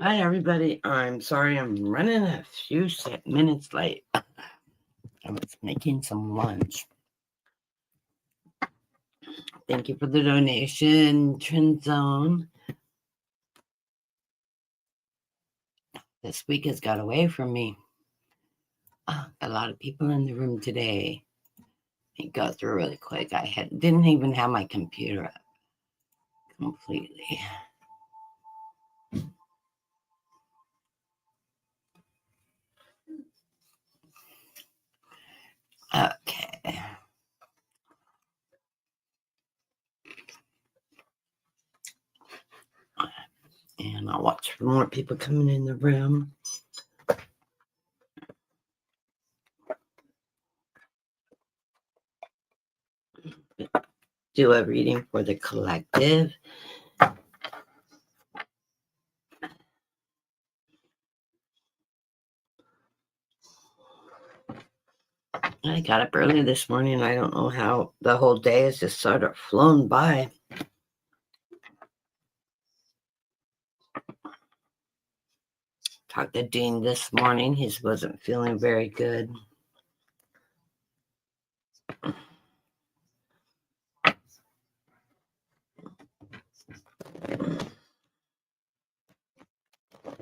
Hi, everybody. I'm sorry I'm running a few minutes late. I was making some lunch. Thank you for the donation, Trend Zone. This week has got away from me. A lot of people in the room today. It got through really quick. I didn't even have my computer up completely. Okay. And I'll watch for more people coming in the room. Do a reading for the collective. I got up early this morning. I don't know how the whole day has just sort of flown by. Talked to Dean this morning. He wasn't feeling very good.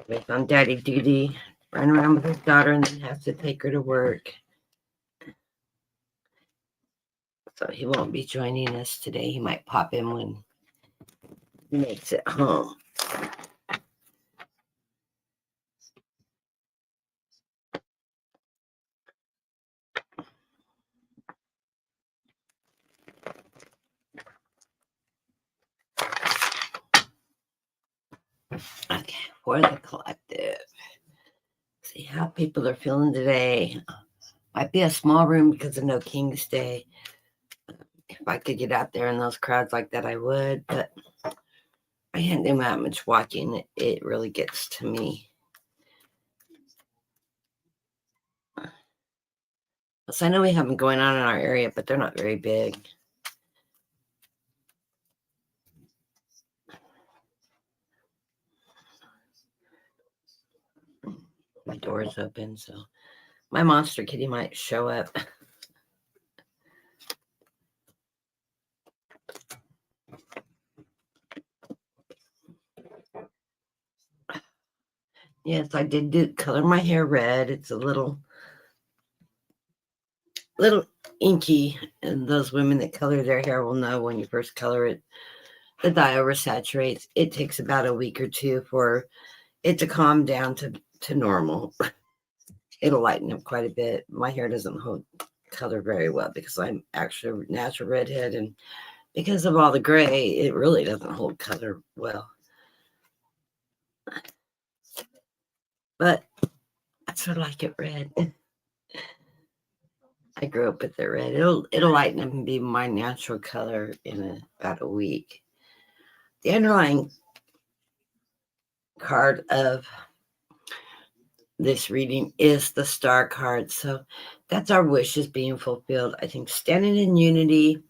He's on daddy duty, running around with his daughter, and then has to take her to work. So he won't be joining us today. He might pop in when he makes it home. Okay, for the collective. See how people are feeling today. Might be a small room because of No King's Day. If I could get out there in those crowds like that, I would, but I can't do that much walking. It really gets to me. So I know we have them going on in our area, but they're not very big. My door's open, so my monster kitty might show up. Yes, I did color my hair red. It's a little inky, and those women that color their hair will know when you first color it, the dye oversaturates. It takes about a week or two for it to calm down to normal. It'll lighten up quite a bit. My hair doesn't hold color very well because I'm actually a natural redhead, and because of all the gray, it really doesn't hold color well. But I sort of like it red. I grew up with the red. It'll lighten up and be my natural color in about a week. The underlying card of this reading is the Star card. So that's our wishes being fulfilled. I think standing in unity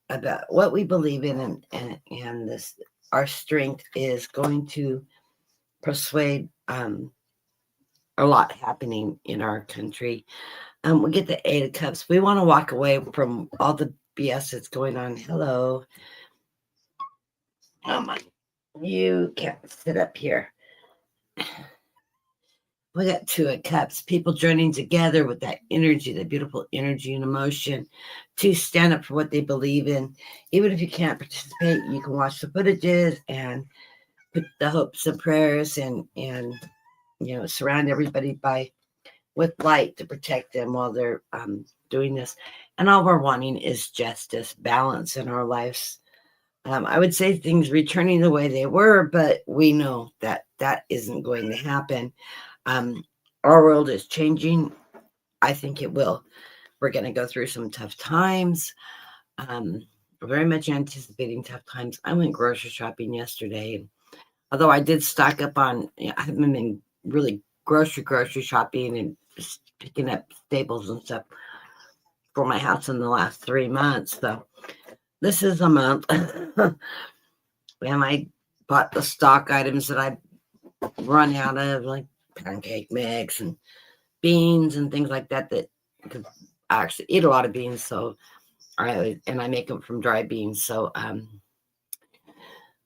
about what we believe in and this our strength is going to persuade a lot happening in our country. We get the 8 of Cups. We want to walk away from all the BS that's going on. Hello. Oh my, you can't sit up here. We got 2 of Cups. People joining together with that energy, that beautiful energy and emotion to stand up for what they believe in. Even if you can't participate, you can watch the footages and put the hopes and prayers and surround everybody with light to protect them while they're doing this. And all we're wanting is justice, balance in our lives. I would say things returning the way they were, but we know that isn't going to happen. Our world is changing. I think it will. We're going to go through some tough times. Very much anticipating tough times. I went grocery shopping yesterday. Although I did stock up on, I haven't been really grocery shopping and picking up staples and stuff for my house in the last 3 months. So this is a month. And I bought the stock items that I run out of, like pancake mix and beans and things like that. Because I actually eat a lot of beans, so I make them from dry beans. So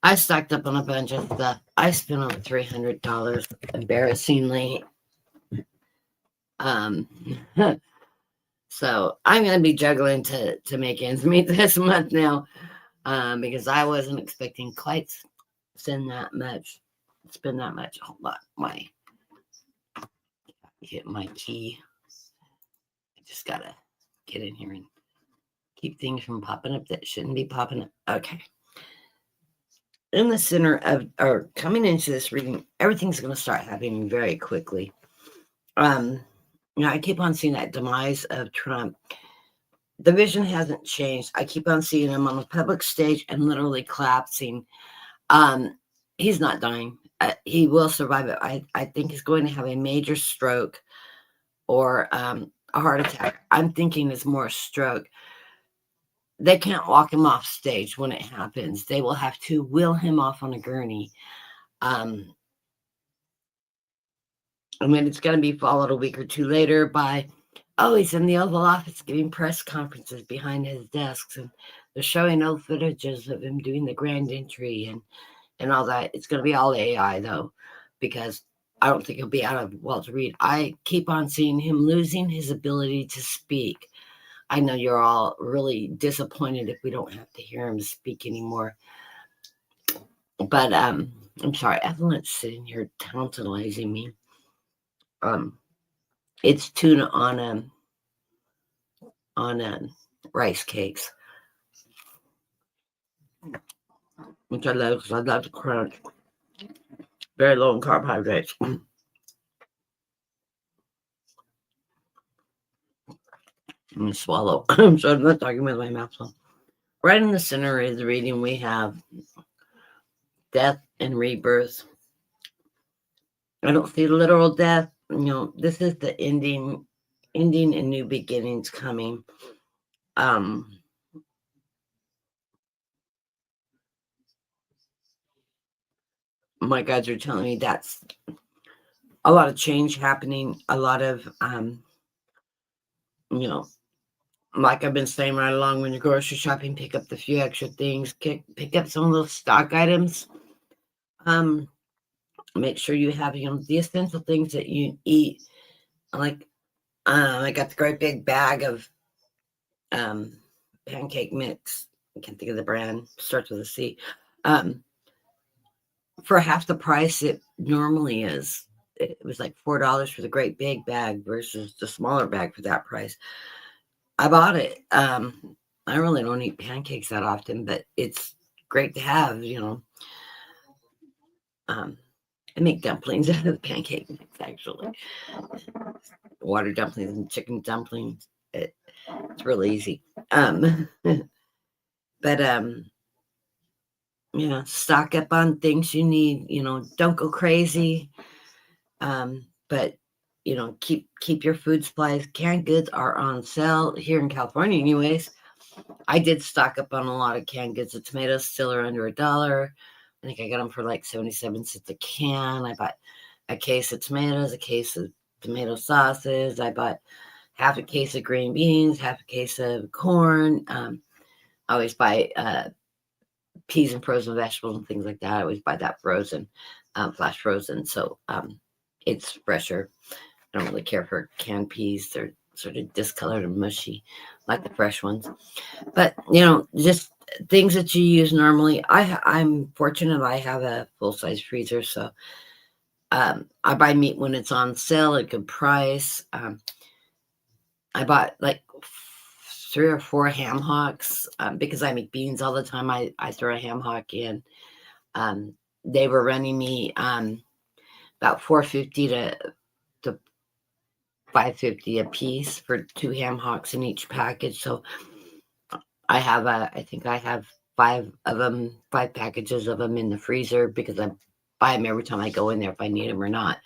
I stocked up on a bunch of stuff. I spent over $300, embarrassingly. Um, so I'm gonna be juggling to make ends meet this month now, because I wasn't expecting quite spend that much. Hold on, hit my key. I just gotta get in here and keep things from popping up that shouldn't be popping up. Okay. In the center of, or coming into this reading, everything's going to start happening very quickly. I keep on seeing that demise of Trump. The vision hasn't changed. I keep on seeing him on the public stage and literally collapsing. He's not dying. He will survive it. I think he's going to have a major stroke or a heart attack. I'm thinking it's more a stroke. They can't walk him off stage when it happens. They will have to wheel him off on a gurney. I mean, it's going to be followed a week or two later by, oh, he's in the Oval Office giving press conferences behind his desks, and they're showing old footages of him doing the grand entry and all that. It's going to be all AI, though, because I don't think he'll be out of Walter Reed. I keep on seeing him losing his ability to speak. I know you're all really disappointed if we don't have to hear him speak anymore. But I'm sorry, Evelyn's sitting here tantalizing me. It's tuna on rice cakes, which I love because I love the crunch. Very low in carbohydrates. Let me swallow. I'm sorry, I'm not talking with my mouth full. Right in the center of the reading, we have death and rebirth. I don't see literal death. This is the ending and new beginnings coming. My guides are telling me that's a lot of change happening, a lot of like I've been saying right along, when you're grocery shopping, pick up the few extra things, pick up some of those stock items. Make sure you have the essential things that you eat. Like I got the great big bag of pancake mix. I can't think of the brand. Starts with a C. For half the price it normally is. It was like $4 for the great big bag versus the smaller bag for that price. I bought it. I really don't eat pancakes that often, but it's great to have, I make dumplings out of pancake mix, actually. Water dumplings and chicken dumplings. It's really easy. But stock up on things you need. Don't go crazy. But keep your food supplies. Canned goods are on sale here in California, anyways. I did stock up on a lot of canned goods. The tomatoes still are under $1. I think I got them for like 77 cents a can. I bought a case of tomatoes, a case of tomato sauces. I bought half a case of green beans, half a case of corn. I always buy peas and frozen vegetables and things like that. I always buy that frozen, flash frozen. So it's fresher. I don't really care for canned peas. They're sort of discolored and mushy, like the fresh ones. But, just things that you use normally. I'm fortunate I have a full-size freezer, so I buy meat when it's on sale at a good price. I bought like 3 or 4 ham hocks because I make beans all the time. I throw a ham hock in. They were running me about $4.50 to $5.50 a piece for 2 ham hocks in each package. So I think I have 5 packages of them in the freezer because I buy them every time I go in there if I need them or not.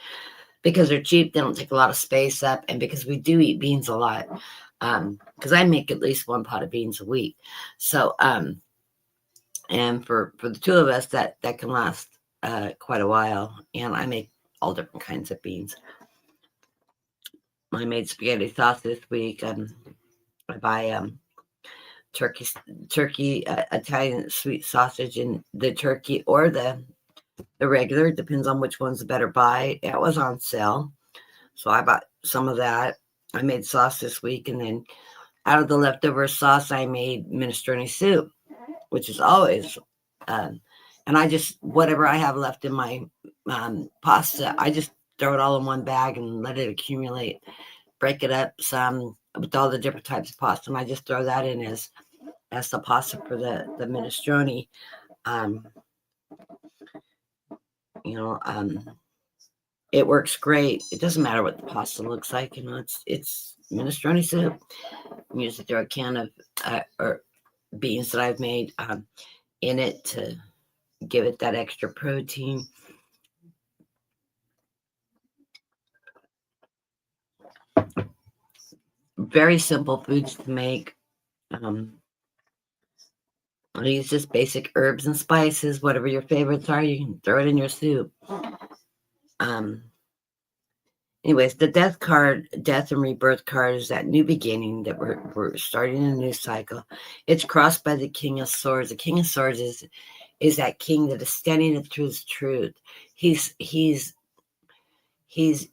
Because they're cheap, they don't take a lot of space up, and because we do eat beans a lot. Because I make at least 1 pot of beans a week. So and for the 2 of us, that can last quite a while, and I make all different kinds of beans. I made spaghetti sauce this week. I buy turkey Italian sweet sausage, and the turkey or the regular, depends on which one's the better buy. It was on sale, so I bought some of that. I made sauce this week, and then out of the leftover sauce, I made minestrone soup, which is always, and I just, whatever I have left in my pasta, I just throw it all in one bag and let it accumulate, break it up some with all the different types of pasta, and I just throw that in as the pasta for the minestrone. Um, you know, it works great. It doesn't matter what the pasta looks like. You know, it's minestrone soup. I'm usually throw a can of or beans that I've made in it to give it that extra protein. Very simple foods to make. I use just basic herbs and spices. Whatever your favorites are, you can throw it in your soup. Anyways, the death and rebirth card is that new beginning that we're starting a new cycle. It's crossed by the King of Swords. The King of Swords is that king that is standing up to his truth. He's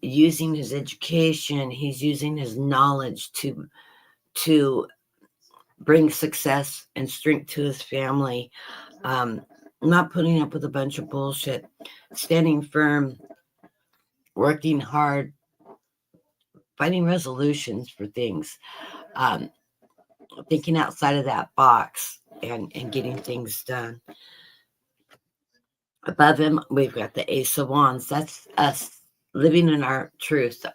using his education. He's using his knowledge to bring success and strength to his family. Not putting up with a bunch of bullshit. Standing firm. Working hard. Finding resolutions for things, thinking outside of that box and getting things done. Above him, we've got the Ace of Wands. That's us living in our truth,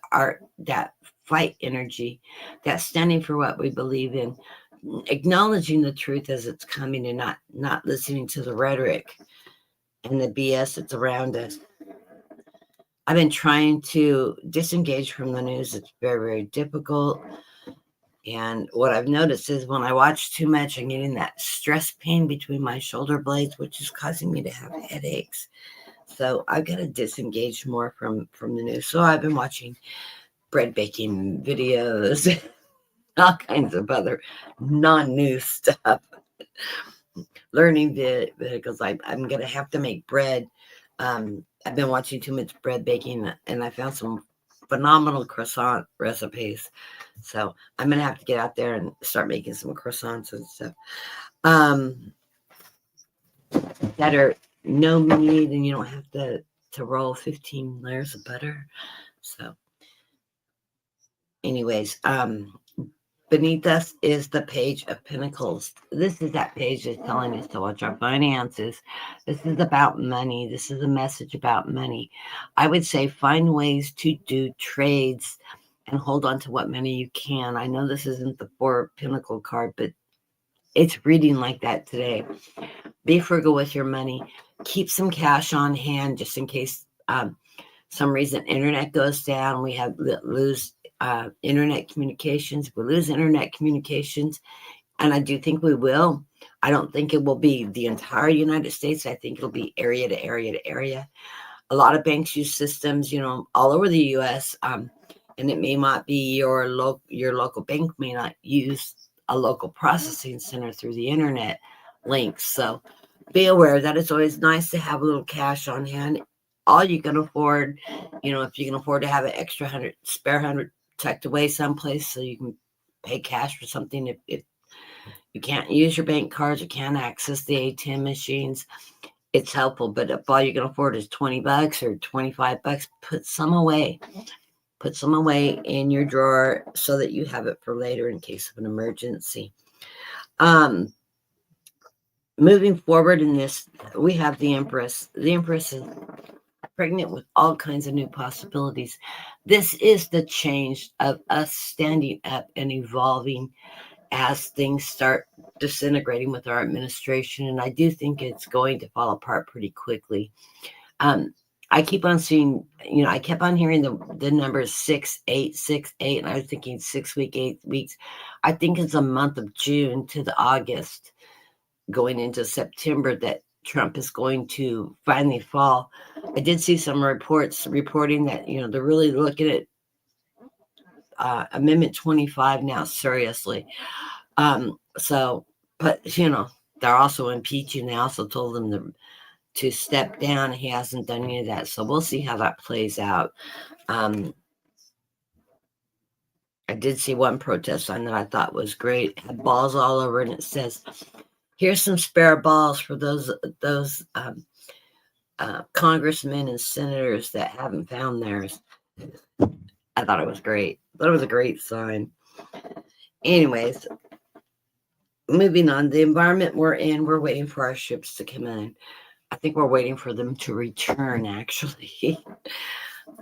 that fight energy, that standing for what we believe in, acknowledging the truth as it's coming and not listening to the rhetoric and the BS that's around us. I've been trying to disengage from the news. It's very, very difficult. And what I've noticed is when I watch too much, I'm getting that stress pain between my shoulder blades, which is causing me to have headaches. So I've got to disengage more from the news. So I've been watching bread baking videos, all kinds of other non-news stuff. Learning because I'm going to have to make bread. I've been watching too much bread baking, and I found some phenomenal croissant recipes. So I'm going to have to get out there and start making some croissants and stuff. That are no meat, and you don't have to roll 15 layers of butter. So anyways, beneath us is the Page of Pentacles. This is that page that's telling us to watch our finances. This is about money. This is a message about money. I would say find ways to do trades and hold on to what money you can. I know this isn't the Four Pentacle card, but it's reading like that today. Be frugal with your money. Keep some cash on hand just in case some reason internet goes down. We lose internet communications. We lose internet communications, and I do think we will. I don't think it will be the entire United States. I think it'll be area to area to area. A lot of banks use systems, all over the U.S., and it may not be your local bank may not use a local processing center through the internet links. So be aware that it's always nice to have a little cash on hand. All you can afford, if you can afford to have an extra spare 100 tucked away someplace so you can pay cash for something. If you can't use your bank cards, you can't access the ATM machines, it's helpful. But if all you can afford is $20 or $25, put some away. Put some away in your drawer so that you have it for later in case of an emergency. Moving forward in this, we have the Empress. The Empress is pregnant with all kinds of new possibilities. This is the change of us standing up and evolving as things start disintegrating with our administration. And I do think it's going to fall apart pretty quickly. I keep on seeing, I kept on hearing the numbers 6, 8, 6, 8, and I was thinking 6 weeks, 8 weeks. I think it's a month of June to the August, going into September, that Trump is going to finally fall. I did see some reports reporting that, they're really looking at Amendment 25 now, seriously. So, but, they're also impeaching. They also told him to step down. He hasn't done any of that. So we'll see how that plays out. I did see one protest sign that I thought was great. It had balls all over it, and it says, "Here's some spare balls for those congressmen and senators that haven't found theirs." I thought it was great. I thought it was a great sign. Anyways, moving on. The environment we're in, we're waiting for our ships to come in. I think we're waiting for them to return, actually.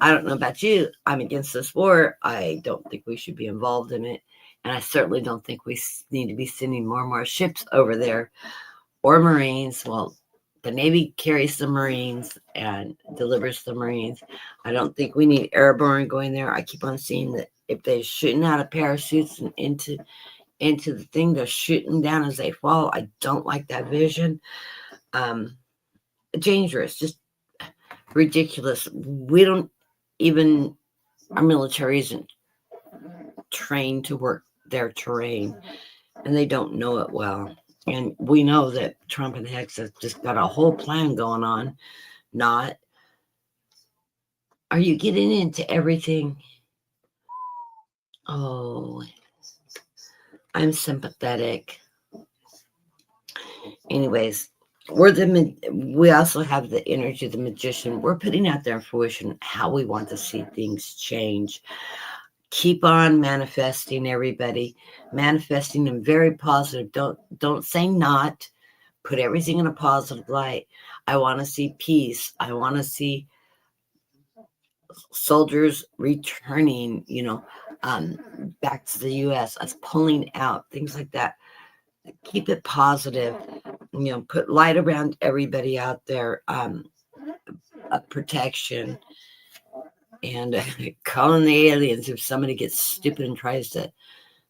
I don't know about you. I'm against this war. I don't think we should be involved in it. And I certainly don't think we need to be sending more and more ships over there or Marines. Well, the Navy carries the Marines and delivers the Marines. I don't think we need airborne going there. I keep on seeing that if they're shooting out of parachutes and into the thing, they're shooting down as they fall. I don't like that vision. Dangerous, just ridiculous. We don't even, our military isn't trained to work their terrain, and they don't know it well. And we know that Trump and Hicks have just got a whole plan going on. Not, are you getting into everything? Oh, I'm sympathetic. Anyways, we also have the energy of the magician. We're putting out there in fruition how we want to see things change. Keep on manifesting, everybody. Manifesting and very positive. Don't say not. Put everything in a positive light. I want to see peace. I want to see soldiers returning, back to the U.S., us pulling out, things like that. Keep it positive. Put light around everybody out there. Protection. And calling the aliens if somebody gets stupid and tries to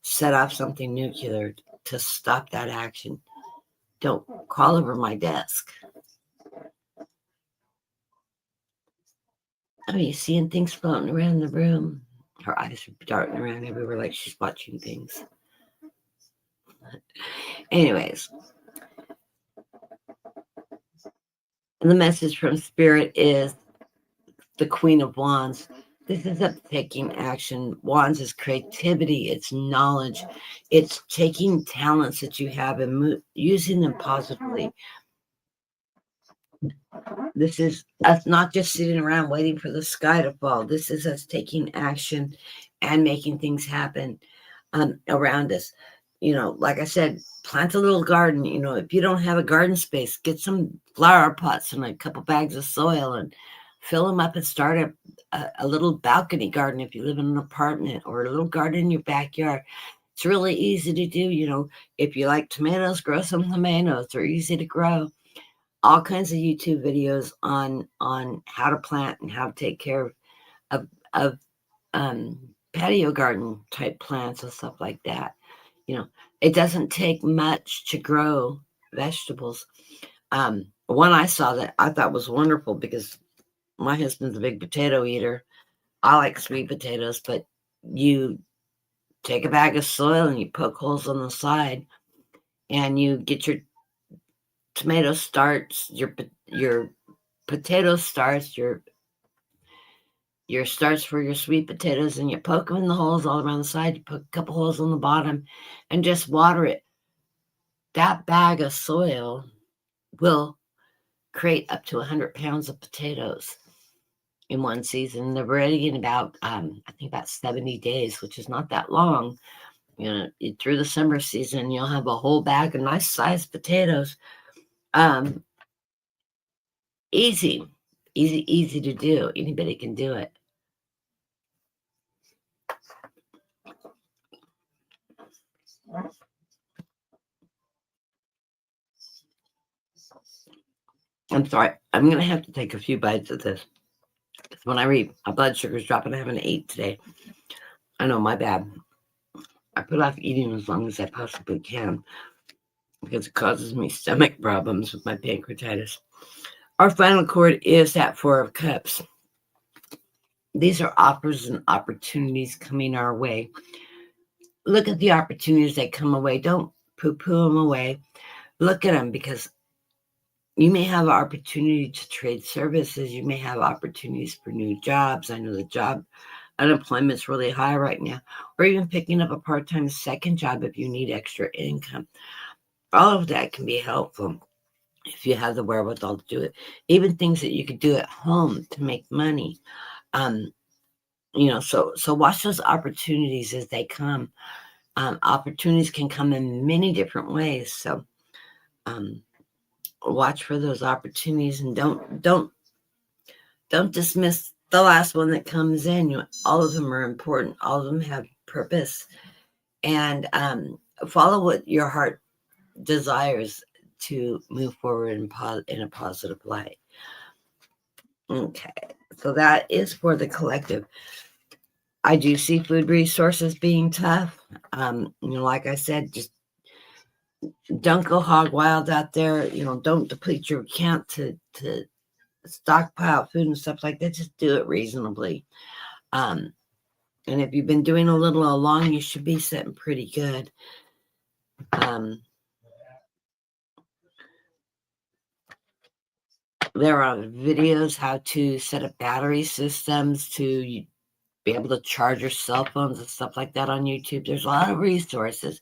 set off something nuclear to stop that action. Don't crawl over my desk. Oh, you seeing things floating around the room? Her eyes are darting around everywhere like she's watching things. Anyways, the message from Spirit is the Queen of Wands. This is up taking action. Wands is creativity, it's knowledge, it's taking talents that you have and using them positively. This is us not just sitting around waiting for the sky to fall. This is us taking action and making things happen around us. Like I said, plant a little garden. If you don't have a garden space, get some flower pots and a couple bags of soil and fill them up and start a little balcony garden if you live in an apartment, or a little garden in your backyard. It's really easy to do. If you like tomatoes, grow some tomatoes. They're easy to grow. All kinds of YouTube videos on how to plant and how to take care of patio garden type plants and stuff like that. It doesn't take much to grow vegetables. One I saw that I thought was wonderful, because my husband's a big potato eater. I like sweet potatoes, but you take a bag of soil and you poke holes on the side, and you get your tomato starts, your potato starts, your starts for your sweet potatoes, and you poke them in the holes all around the side. You poke a couple holes on the bottom and just water it. That bag of soil will create up to 100 pounds of potatoes in one season. They're ready in about, I think about 70 days, which is not that long. Through the summer season, you'll have a whole bag of nice sized potatoes. Easy to do. Anybody can do it. I'm sorry. I'm going to have to take a few bites of this. When I read, my blood sugar's dropping. I haven't ate today. I know, my bad. I put off eating as long as I possibly can. because it causes me stomach problems with my pancreatitis. Our final chord is that Four of Cups. These are offers and opportunities coming our way. Look at the opportunities that come away. Don't poo-poo them away. Look at them, because you may have an opportunity to trade services. You may have opportunities for new jobs. I know the job unemployment's really high right now, or even picking up a part-time second job if you need extra income. All of that can be helpful if you have the wherewithal to do it. Even things that you could do at home to make money. So watch those opportunities as they come. Opportunities can come in many different ways. So watch for those opportunities, and don't dismiss the last one that comes in. All of them are important. All of them have purpose, and follow what your heart desires to move forward in a positive light. Okay, so that is for the collective. I do see food resources being tough. Like I said, just don't go hog wild out there. Don't deplete your account to stockpile food and stuff like that. Just do it reasonably. And if you've been doing a little along, you should be sitting pretty good. There are videos how to set up battery systems to be able to charge your cell phones and stuff like that on YouTube. There's a lot of resources.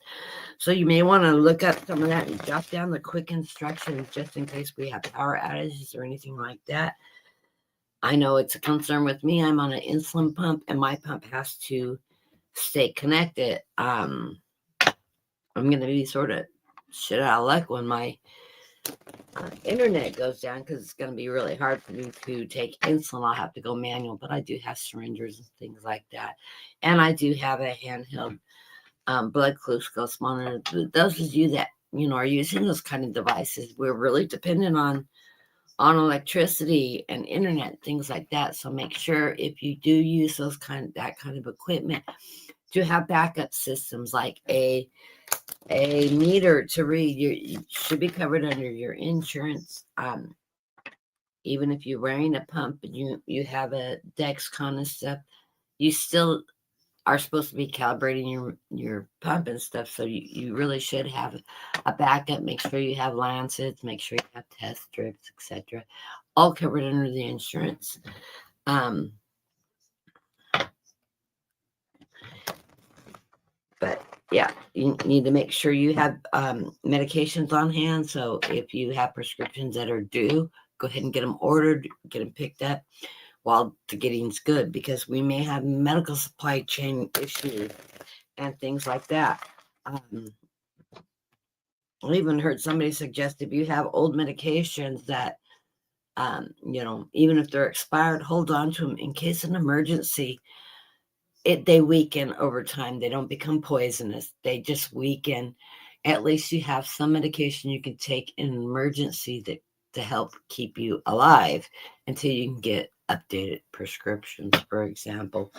So you may want to look up some of that and jot down the quick instructions just in case we have power outages or anything like that. I know it's a concern with me. I'm on an insulin pump, and my pump has to stay connected. I'm going to be sort of shit out of luck when my internet goes down, because it's going to be really hard for me to take insulin. I'll have to go manual, but I do have syringes and things like that. And I do have a handheld blood glucose monitor. Those of you that are using those kind of devices, we're really dependent on electricity and internet, things like that. So make sure, if you do use that kind of equipment, to have backup systems like a meter to read. You should be covered under your insurance. Even if you're wearing a pump and you have a Dexcom and stuff, you still are supposed to be calibrating your pump and stuff. So you really should have a backup. Make sure you have lancets, make sure you have test strips, etc. All covered under the insurance. But yeah, you need to make sure you have medications on hand. So if you have prescriptions that are due, go ahead and get them ordered, get them picked up while the getting's good, because we may have medical supply chain issues and things like that. I even heard somebody suggest, if you have old medications that, even if they're expired, hold on to them in case of an emergency. They weaken over time. They don't become poisonous. They just weaken. At least you have some medication you can take in an emergency to help keep you alive until you can get updated prescriptions, for example.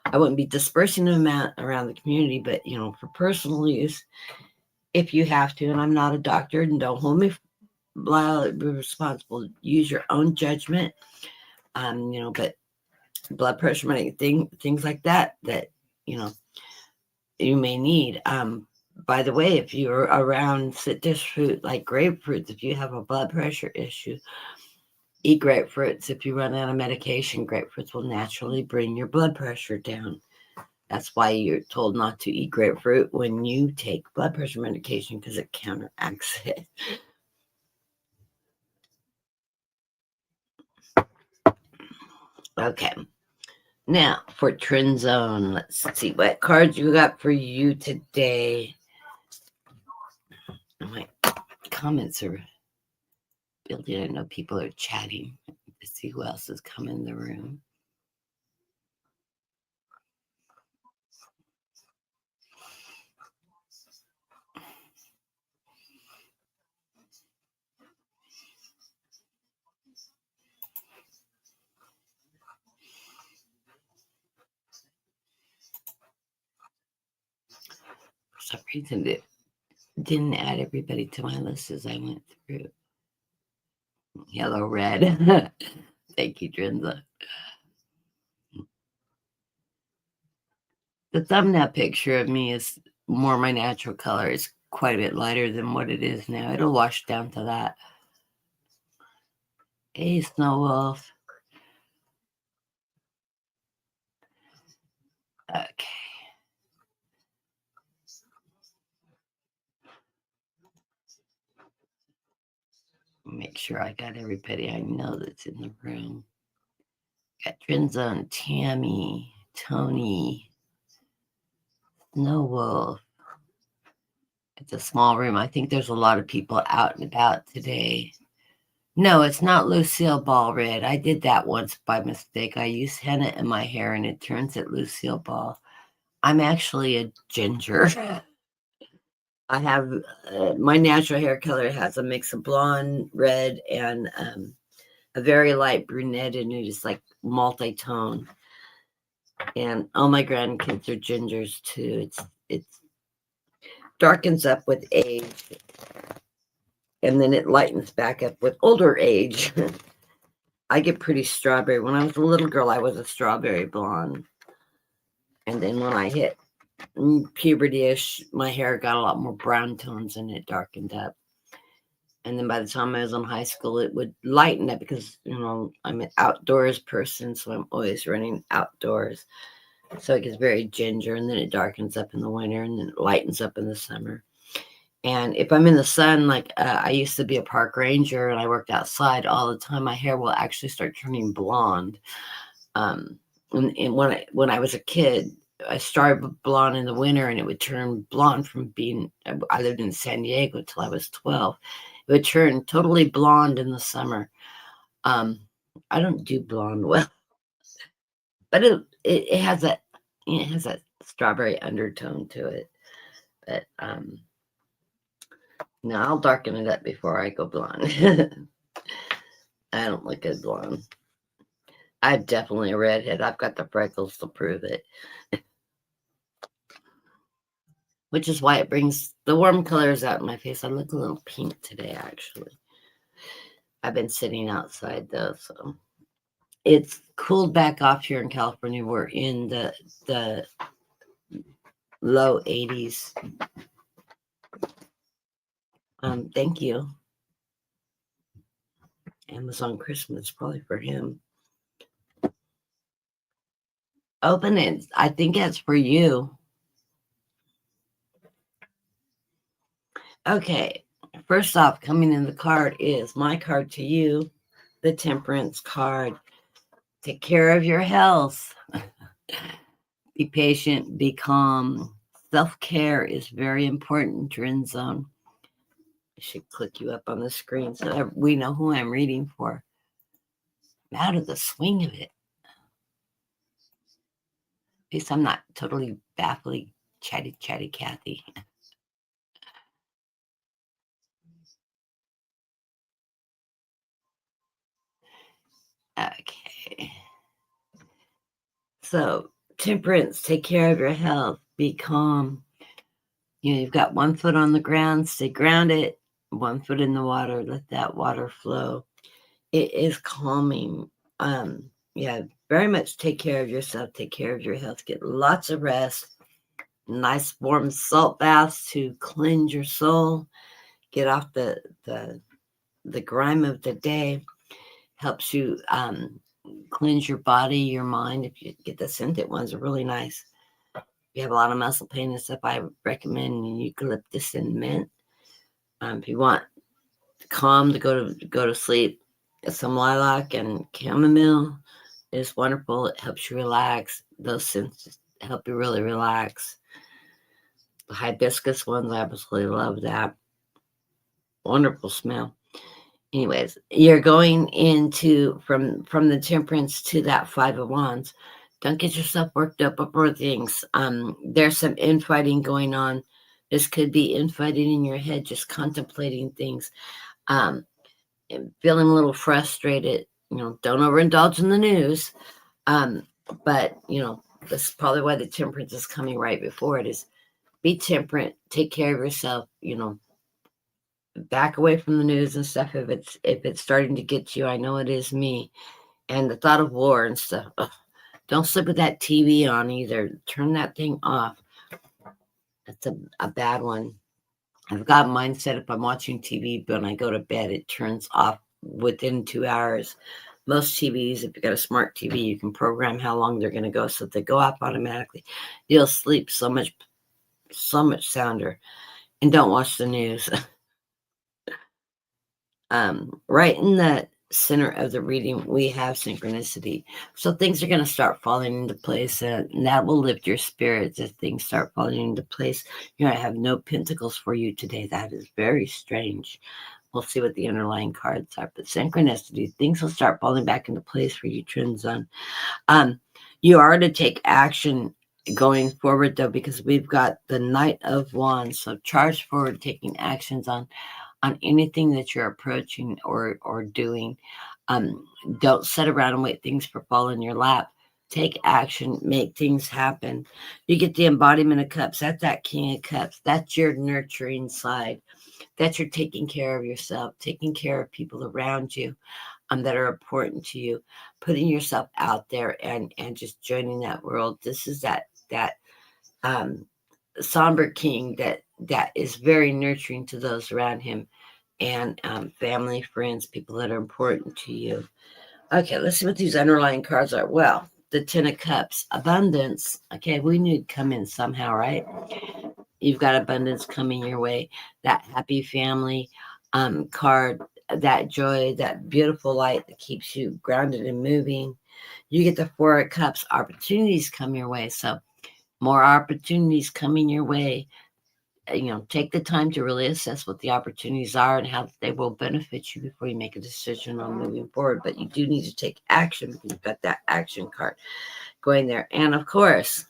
I wouldn't be dispersing them out around the community, but for personal use, if you have to. And I'm not a doctor, and don't hold me liable, responsible. Use your own judgment. But blood pressure, things like that you may need. By the way, if you're around citrus fruit like grapefruits, if you have a blood pressure issue, eat grapefruits. If you run out of medication, grapefruits will naturally bring your blood pressure down. That's why you're told not to eat grapefruit when you take blood pressure medication, because it counteracts it. Okay. Now for Trend Zone, let's see what cards you got for you today. My comments are building. I know people are chatting to see who else has come in the room. For some reason, didn't add everybody to my list as I went through. Yellow, red. Thank you, Drenza. The thumbnail picture of me is more my natural color. It's quite a bit lighter than what it is now. It'll wash down to that. Hey, Snow Wolf. Okay. Make sure I got everybody I know that's in the room. Got Drenza and Tammy, Tony, Snow Wolf. It's a small room. I think there's a lot of people out and about today. No, it's not Lucille Ball Red. I did that once by mistake. I used henna in my hair and it turns it Lucille Ball. I'm actually a ginger. I have my natural hair color has a mix of blonde, red, and a very light brunette, and it is like multi-tone. And all my grandkids are gingers too. It's darkens up with age, and then it lightens back up with older age. I get pretty strawberry. When I was a little girl, I was a strawberry blonde. And then when I hit puberty-ish, my hair got a lot more brown tones and it darkened up. And then by the time I was in high school, it would lighten up because, I'm an outdoors person, so I'm always running outdoors. So it gets very ginger, and then it darkens up in the winter, and then it lightens up in the summer. And if I'm in the sun, like I used to be a park ranger and I worked outside all the time, my hair will actually start turning blonde. And when I was a kid, I started blonde in the winter and it would turn blonde from being, I lived in San Diego till I was 12. It would turn totally blonde in the summer. I don't do blonde well, but it has that strawberry undertone to it. But no, I'll darken it up before I go blonde. I don't look good blonde. I'm definitely a redhead. I've got the freckles to prove it. Which is why it brings the warm colors out in my face. I look a little pink today, actually. I've been sitting outside, though, so it's cooled back off here in California. We're in the low 80s. Thank you. Amazon Christmas, probably for him. Open it. I think that's for you. Okay. First off, coming in the card is my card to you, the Temperance card. Take care of your health. Be patient, be calm. Self-care is very important, Drin Zone. I should click you up on the screen so that we know who I'm reading for. I'm out of the swing of it. At least I'm not totally baffling, chatty Kathy. Okay. So, Temperance, take care of your health. Be calm. You've got 1 foot on the ground. Stay grounded. 1 foot in the water. Let that water flow. It is calming. Very much take care of yourself. Take care of your health. Get lots of rest. Nice warm salt baths to cleanse your soul. Get off the grime of the day. Helps you cleanse your body, your mind. If you get the scented ones, are really nice. If you have a lot of muscle pain and stuff, I recommend eucalyptus and mint. If you want calm to go to sleep, some lilac and chamomile is wonderful. It helps you relax. Those scents help you really relax. The hibiscus ones, I absolutely love that. Wonderful smell. Anyways, you're going into from the Temperance to that 5 of Wands. Don't get yourself worked up over things. There's some infighting going on. This could be infighting in your head, just contemplating things. Feeling a little frustrated. Don't overindulge in the news. But this is probably why the Temperance is coming right before it is be temperate, take care of yourself, back away from the news and stuff if it's starting to get to you. I know it is me. And the thought of war and stuff. Ugh. Don't sleep with that TV on either. Turn that thing off. That's a bad one. I've got mine set up. I'm watching TV, but when I go to bed, it turns off within 2 hours. Most TVs, if you got a smart TV, you can program how long they're going to go, so if they go off automatically, you'll sleep so much sounder. And don't watch the news. Right in the center of the reading, we have synchronicity. So things are going to start falling into place, and that will lift your spirits as things start falling into place. I have no pentacles for you today. That is very strange. We'll see what the underlying cards are. But synchronicity, things will start falling back into place for you, Twin Sun. You are to take action going forward, though, because we've got the Knight of Wands. So charge forward, taking actions on anything that you're approaching or doing. Don't sit around and wait things to fall in your lap. Take action, make things happen. You get the embodiment of cups. That's that King of Cups. That's your nurturing side. That's your taking care of yourself, taking care of people around you that are important to you, putting yourself out there and just joining that world. This is that somber king that is very nurturing to those around him, and family, friends, people that are important to you. Okay, let's see what these underlying cards are. Well, the Ten of Cups, abundance. Okay, we knew it'd come in somehow, right? You've got abundance coming your way. That happy family card, that joy, that beautiful light that keeps you grounded and moving. You get the Four of Cups, opportunities come your way. So more opportunities coming your way. Take the time to really assess what the opportunities are and how they will benefit you before you make a decision on moving forward. But you do need to take action because you've got that action card going there. And of course,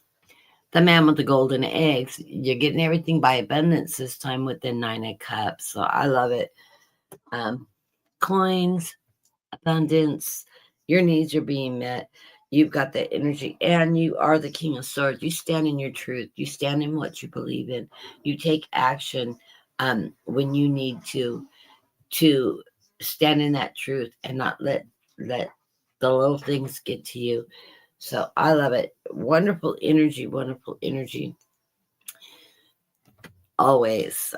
the man with the golden eggs. You're getting everything by abundance this time with the Nine of Cups. So I love it. Coins, abundance, your needs are being met. You've got that energy, and you are the King of Swords. You stand in your truth. You stand in what you believe in. You take action when you need to stand in that truth and not let the little things get to you. So I love it. Wonderful energy always. So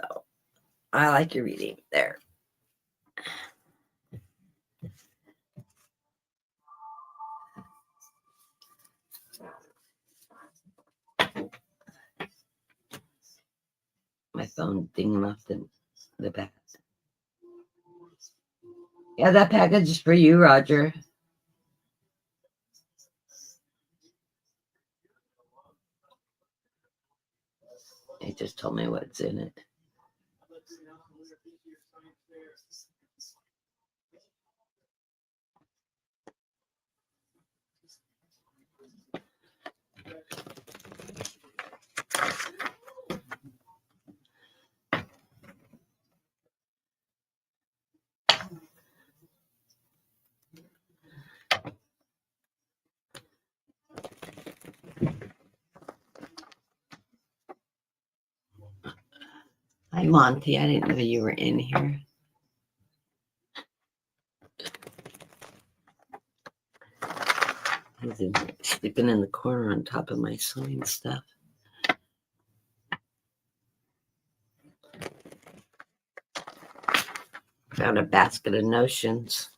I like your reading there. My phone dinging off the back. Yeah, that package is for you, Roger. He just told me what's in it. Hi, Monty. I didn't know you were in here. He's sleeping in the corner on top of my sewing stuff. Found a basket of notions.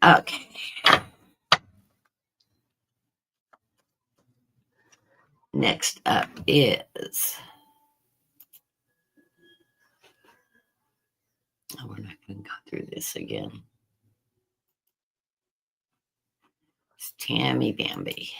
Okay. Next up is... Oh, we're not going to go through this again. It's Tammy Bambi.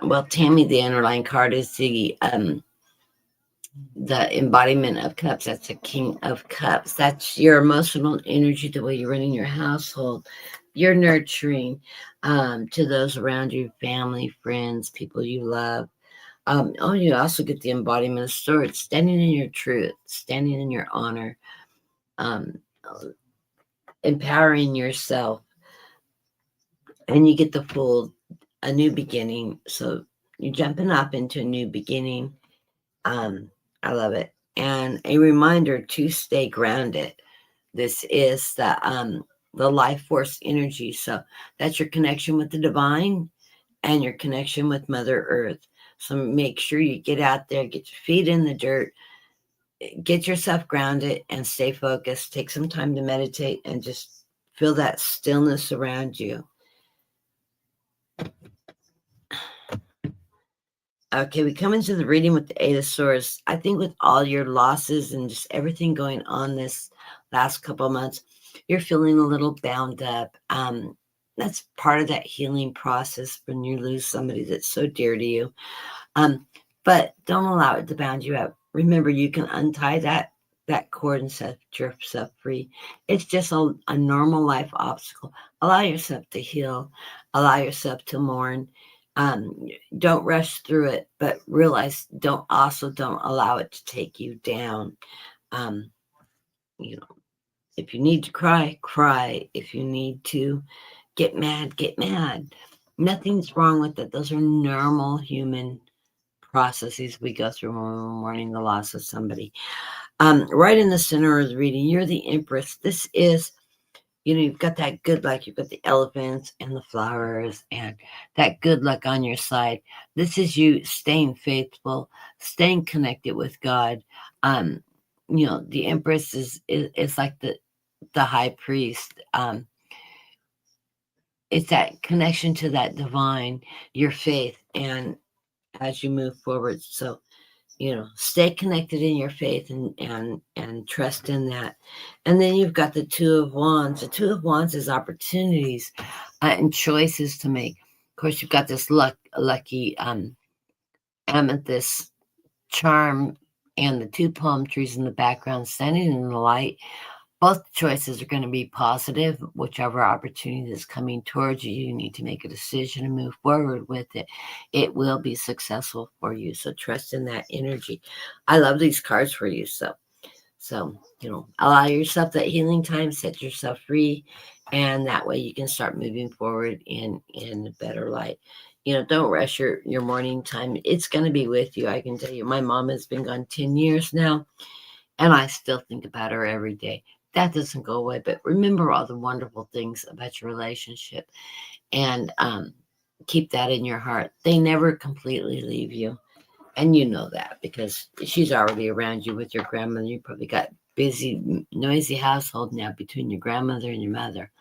Well, Tammy, the underlying card is the embodiment of cups. That's the King of Cups. That's your emotional energy, the way you're running your household. You're nurturing to those around you, family, friends, people you love. Oh, you also get the embodiment of swords, standing in your truth, standing in your honor, um, empowering yourself, and you get the full, a new beginning. So you're jumping up into a new beginning. I love it. And a reminder to stay grounded. This is the life force energy. So that's your connection with the divine and your connection with Mother Earth. So make sure you get out there, get your feet in the dirt, get yourself grounded and stay focused. Take some time to meditate and just feel that stillness around you. Okay, we come into the reading with the Eight of Swords. I think with all your losses and just everything going on this last couple of months, you're feeling a little bound up. That's part of that healing process when you lose somebody that's so dear to you. But don't allow it to bound you up. Remember, you can untie that cord and set yourself free. It's just a normal life obstacle. Allow yourself to heal. Allow yourself to mourn. Don't rush through it, but realize don't allow it to take you down. Um, you know, if you need to cry, cry. If you need to get mad, get mad. Nothing's wrong with it. Those are normal human processes we go through when we're mourning the loss of somebody. Right in the center of the reading, you're the Empress. This is, you've got that good luck. You've got the elephants and the flowers and that good luck on your side. This is you staying faithful, staying connected with God. The Empress is like the high priest. It's that connection to that divine, your faith, and as you move forward. So stay connected in your faith and trust in that. And then you've got the Two of Wands. The Two of Wands is opportunities and choices to make. Of course, you've got this lucky amethyst charm and the two palm trees in the background standing in the light. Both choices are going to be positive. Whichever opportunity is coming towards you, you need to make a decision and move forward with it. It will be successful for you. So trust in that energy. I love these cards for you. So allow yourself that healing time, set yourself free, and that way you can start moving forward in a better light. Don't rush your morning time. It's going to be with you. I can tell you, my mom has been gone 10 years now, and I still think about her every day. That doesn't go away, but remember all the wonderful things about your relationship and keep that in your heart. They never completely leave you. And you know that because she's already around you with your grandmother. You probably got busy, noisy household now between your grandmother and your mother.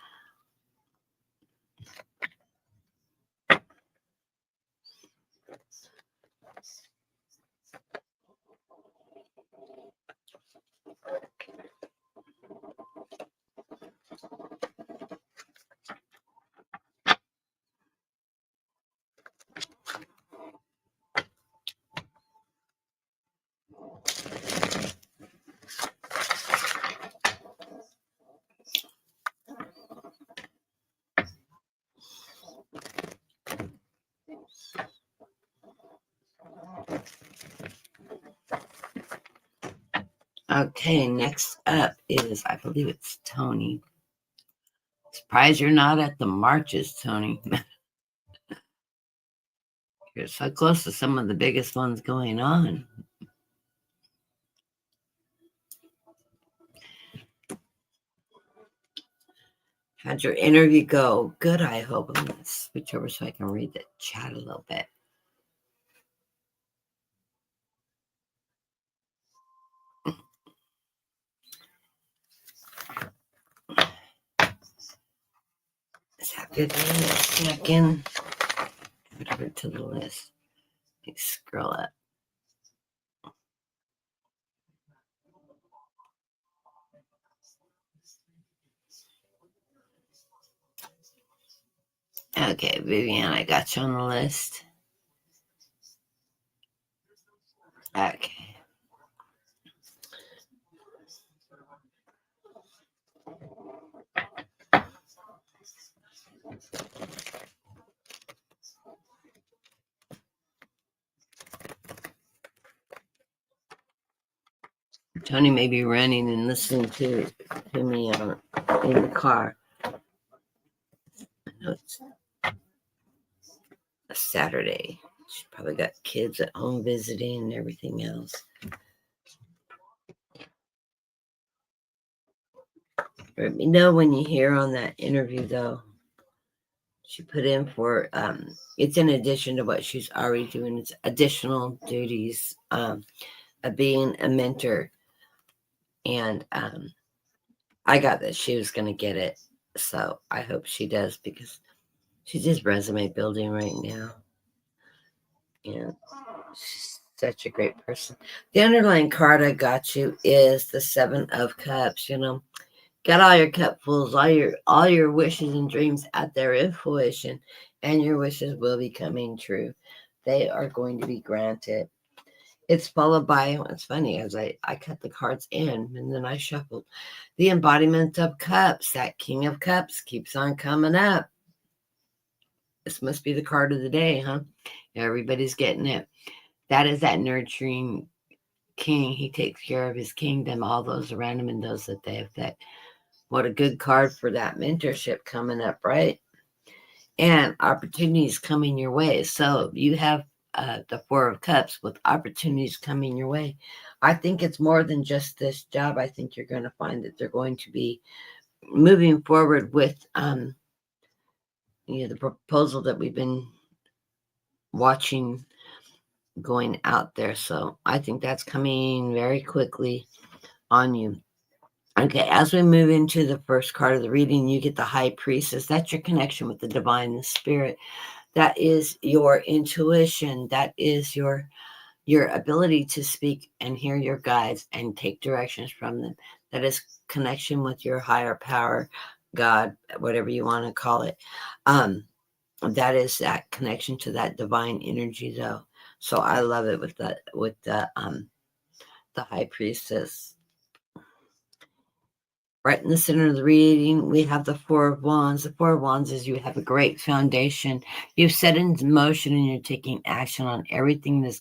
Okay, next up is, I believe it's Tony. Surprised you're not at the marches, Tony. You're so close to some of the biggest ones going on. How'd your interview go? Good, I hope. I'm going to switch over so I can read the chat a little bit. Is that good? Check in. Put over to the list. Let's scroll up. Okay, Vivian, I got you on the list. Okay. Tony may be running and listening to me in the car. It's a Saturday. She's probably got kids at home visiting and everything else. Let me know when you hear on that interview, though. She put in for it's in addition to what she's already doing. It's additional duties of being a mentor, and I got that she was going to get it, so I hope she does because she's just resume building right now, and she's such a great person. The underlying card I got you is the Seven of Cups. You know, got all your cupfuls, all your wishes and dreams out there in fruition, and your wishes will be coming true. They are going to be granted. It's followed by, it's funny, as I cut the cards in and then I shuffled the embodiment of cups. That King of Cups keeps on coming up. This must be the card of the day, huh? Everybody's getting it. That is that nurturing king. He takes care of his kingdom, all those around him and those that they affect. What a good card for that mentorship coming up, right? And opportunities coming your way. So you have the Four of Cups with opportunities coming your way. I think it's more than just this job. I think you're going to find that they're going to be moving forward with the proposal that we've been watching going out there. So I think that's coming very quickly on you. Okay, as we move into the first card of the reading, you get the High Priestess. That's your connection with the divine, the spirit. That is your intuition. That is your ability to speak and hear your guides and take directions from them. That is connection with your higher power, God, whatever you want to call it. That is that connection to that divine energy, though. So I love it with the High Priestess. Right in the center of the reading, we have the Four of Wands. The Four of Wands is you have a great foundation. You've set in motion and you're taking action on everything that's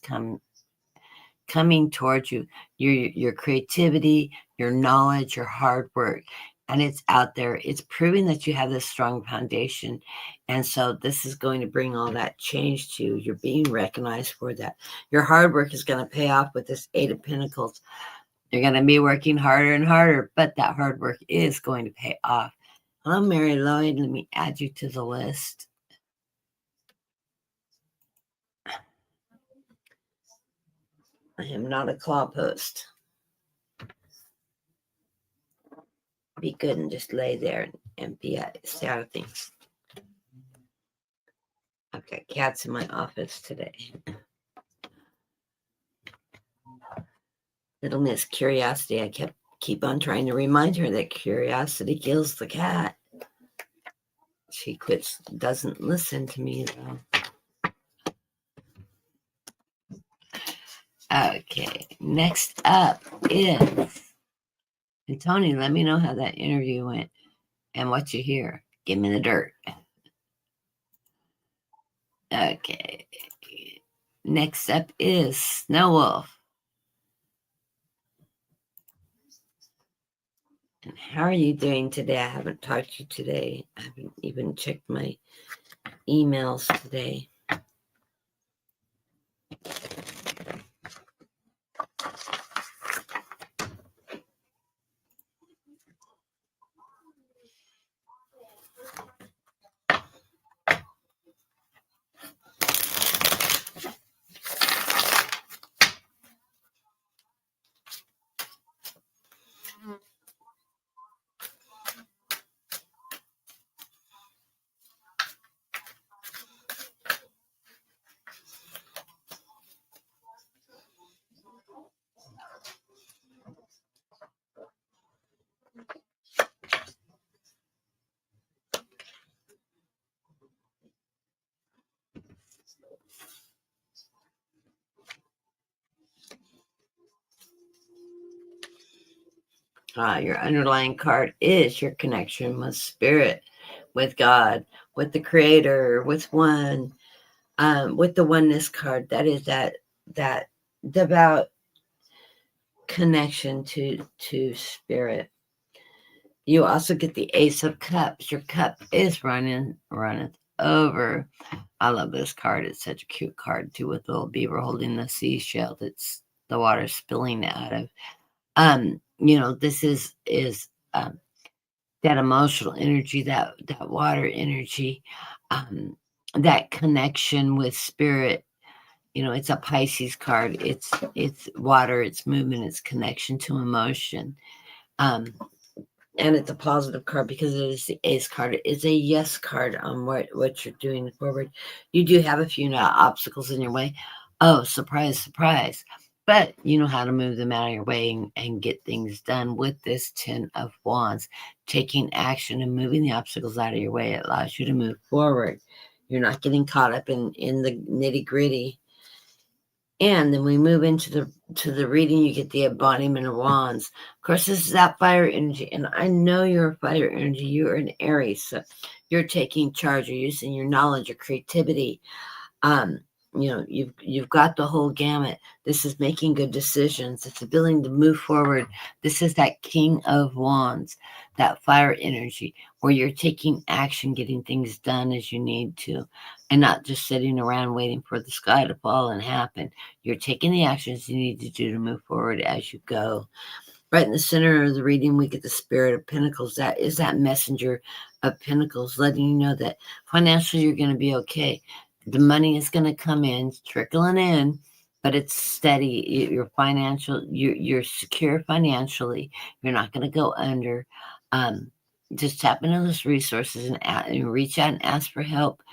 coming towards you. Your creativity, your knowledge, your hard work. And it's out there. It's proving that you have this strong foundation. And so this is going to bring all that change to you. You're being recognized for that. Your hard work is going to pay off with this Eight of Pentacles. You're going to be working harder and harder, but that hard work is going to pay off. Hello, Mary Lloyd. Let me add you to the list. I am not a claw post. Be good and just lay there and be sad of things. I've got cats in my office today. Little Miss Curiosity, I keep on trying to remind her that curiosity kills the cat. She doesn't listen to me though. Okay, next up is, and Tony, let me know how that interview went and what you hear. Give me the dirt. Okay, next up is Snow Wolf. And how are you doing today? I haven't talked to you today. I haven't even checked my emails today. Your underlying card is your connection with spirit, with God, with the creator, with one, with the oneness card. That is that devout connection to spirit. You also get the Ace of Cups. Your cup is running over. I love this card. It's such a cute card too, with the little beaver holding the seashell that's the water spilling out of. This is that emotional energy, that water energy, that connection with spirit. It's a Pisces card. It's water, it's movement, it's connection to emotion. And it's a positive card because it is the Ace card. It is a yes card on what you're doing forward. You do have a few obstacles in your way. Oh, surprise, surprise. But you know how to move them out of your way and get things done with this 10 of Wands. Taking action and moving the obstacles out of your way, it allows you to move forward. You're not getting caught up in the nitty gritty. And then we move into the reading. You get the embodiment of wands. Of course, this is that fire energy, and I know you're a fire energy. You're an Aries, so you're taking charge. You're using your knowledge, your creativity. You've got the whole gamut. This is making good decisions. It's ability to move forward. This is that King of Wands, that fire energy, where you're taking action, getting things done as you need to, and not just sitting around waiting for the sky to fall and happen. You're taking the actions you need to do to move forward as you go. Right in the center of the reading, we get the Spirit of Pentacles. That is that messenger of Pentacles, letting you know that financially you're going to be okay. The money is going to come in, trickling in, but it's steady. You're secure financially. You're not going to go under. Just tap into those resources and reach out and ask for help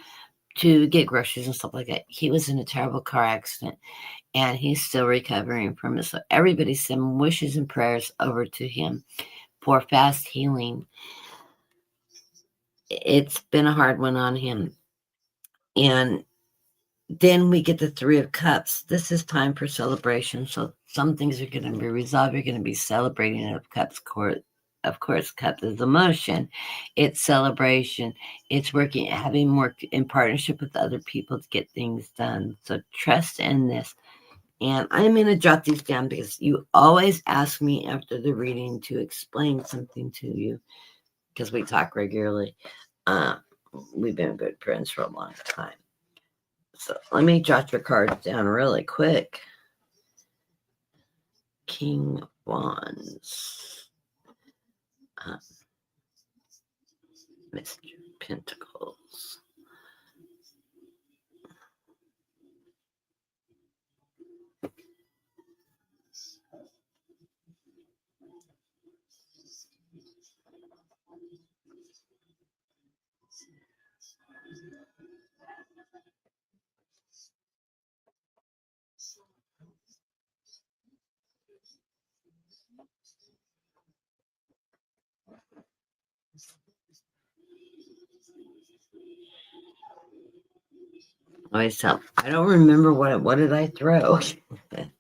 to get groceries and stuff like that. He was in a terrible car accident, and he's still recovering from it. So everybody send wishes and prayers over to him for fast healing. It's been a hard one on him. And then we get the Three of Cups. This is time for celebration. So some things are going to be resolved. You're going to be celebrating of Cups court. Of course, Cups is emotion. It's celebration. It's working, having work in partnership with other people to get things done. So trust in this. And I'm going to jot these down because you always ask me after the reading to explain something to you because we talk regularly. We've been good friends for a long time. So let me jot your cards down really quick. King of Wands. Mr. Pentacles. Myself, I don't remember what did I throw. Okay.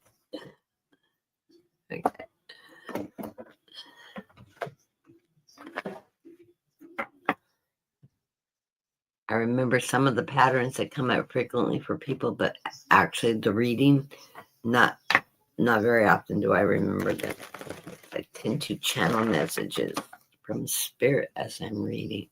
I remember some of the patterns that come out frequently for people, but actually the reading, not very often do I remember them. I tend to channel messages from spirit as I'm reading.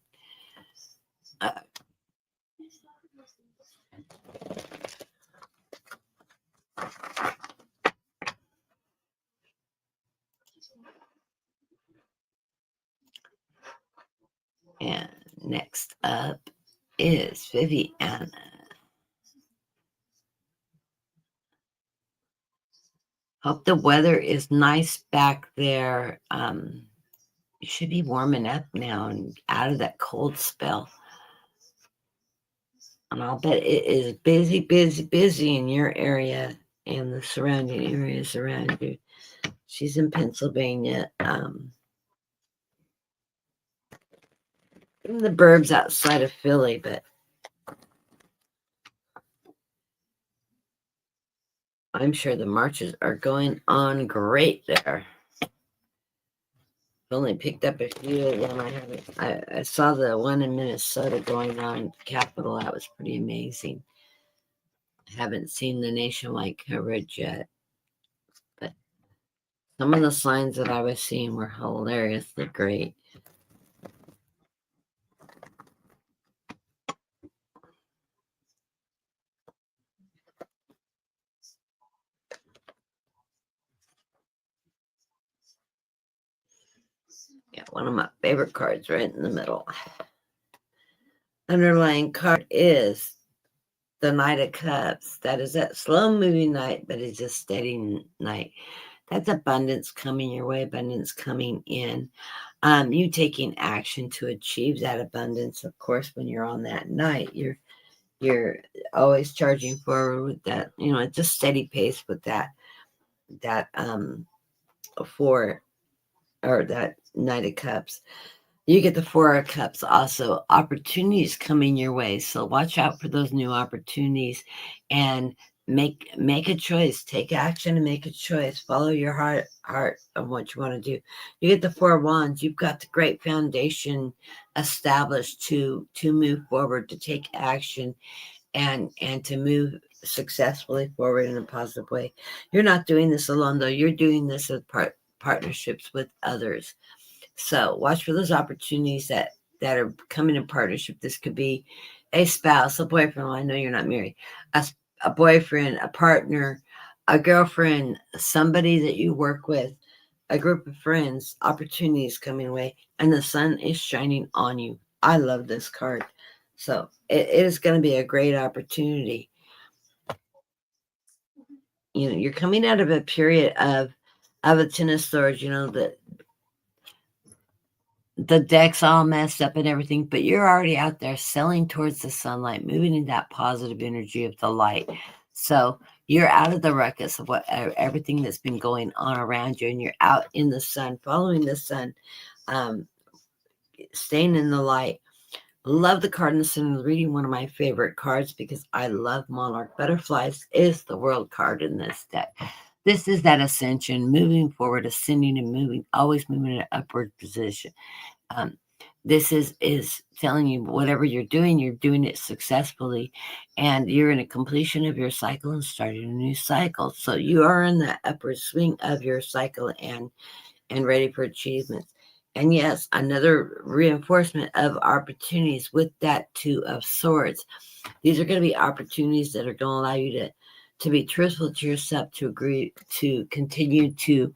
And next up is Viviana. Hope the weather is nice back there. You should be warming up now and out of that cold spell. And I'll bet it is busy, busy, busy in your area and the surrounding areas around you. She's in Pennsylvania. In the burbs outside of Philly, but I'm sure the marches are going on great there. only picked up a few of them. I saw the one in Minnesota going on Capitol. That was pretty amazing. I haven't seen the nationwide coverage yet, but some of the signs that I was seeing were hilariously great. Yeah, one of my favorite cards right in the middle. Underlying card is the Knight of Cups. That is that slow moving knight, but it's just steady knight. That's abundance coming your way, abundance coming in. You taking action to achieve that abundance. Of course, when you're on that night, you're always charging forward with that. You know, it's a steady pace with that four or that Knight of Cups. You get the Four of Cups also. Opportunities coming your way. So watch out for those new opportunities and make a choice. Take action and make a choice. Follow your heart of what you want to do. You get the Four of Wands. You've got the great foundation established to move forward, to take action and to move successfully forward in a positive way. You're not doing this alone though. You're doing this with partnerships with others. So watch for those opportunities that are coming in partnership. This could be a spouse, a boyfriend. Well, I know you're not married. A boyfriend, a partner, a girlfriend, somebody that you work with, a group of friends. Opportunities coming away, and the sun is shining on you. I love this card. So it is going to be a great opportunity. You know, you're coming out of a period of a Ten of Swords. You know that the deck's all messed up and everything, but you're already out there selling towards the sunlight, moving in that positive energy of the light. So you're out of the ruckus of what everything that's been going on around you, and you're out in the sun, following the sun, staying in the light. Love the card in the center. Reading one of my favorite cards because I love monarch butterflies is the world card in this deck. This is that ascension, moving forward, ascending and moving, always moving in an upward position. This is telling you whatever you're doing it successfully, and you're in a completion of your cycle and starting a new cycle. So you are in that upward swing of your cycle and ready for achievements. And yes, another reinforcement of opportunities with that Two of Swords. These are going to be opportunities that are going to allow you to be truthful to yourself, to agree, to continue to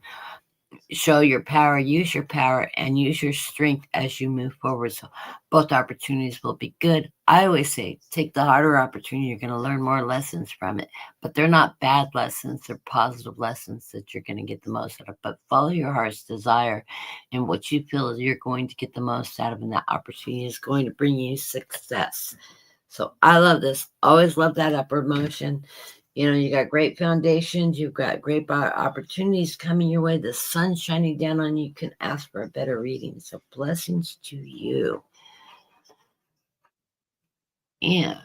show your power, use your power, and use your strength as you move forward. So both opportunities will be good. I always say, take the harder opportunity. You're going to learn more lessons from it, but they're not bad lessons. They're positive lessons that you're going to get the most out of. But follow your heart's desire and what you feel you're going to get the most out of, and that opportunity is going to bring you success. So I love this. Always love that upward motion. You know, you got great foundations. You've got great opportunities coming your way. The sun's shining down on you. You can ask for a better reading. So blessings to you. And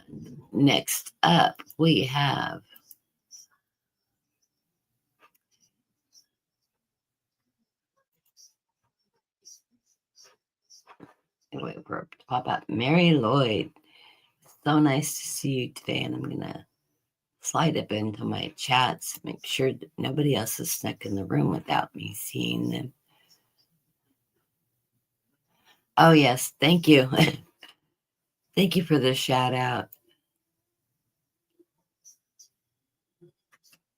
next up, we have wait for it to pop up. Mary Lloyd. So nice to see you today. And I'm going to slide up into my chats, make sure that nobody else is stuck in the room without me seeing them. Oh, yes. Thank you. Thank you for the shout out.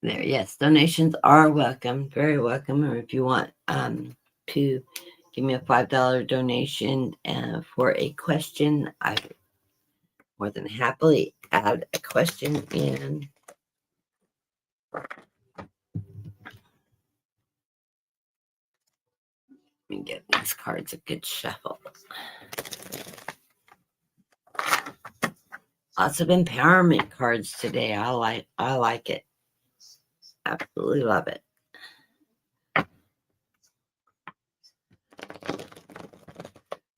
There, yes, donations are welcome, very welcome. Or if you want to give me a $5 donation for a question, I more than happily add a question in. Let me get these cards a good shuffle. Lots of empowerment cards today. I like it. Absolutely love it.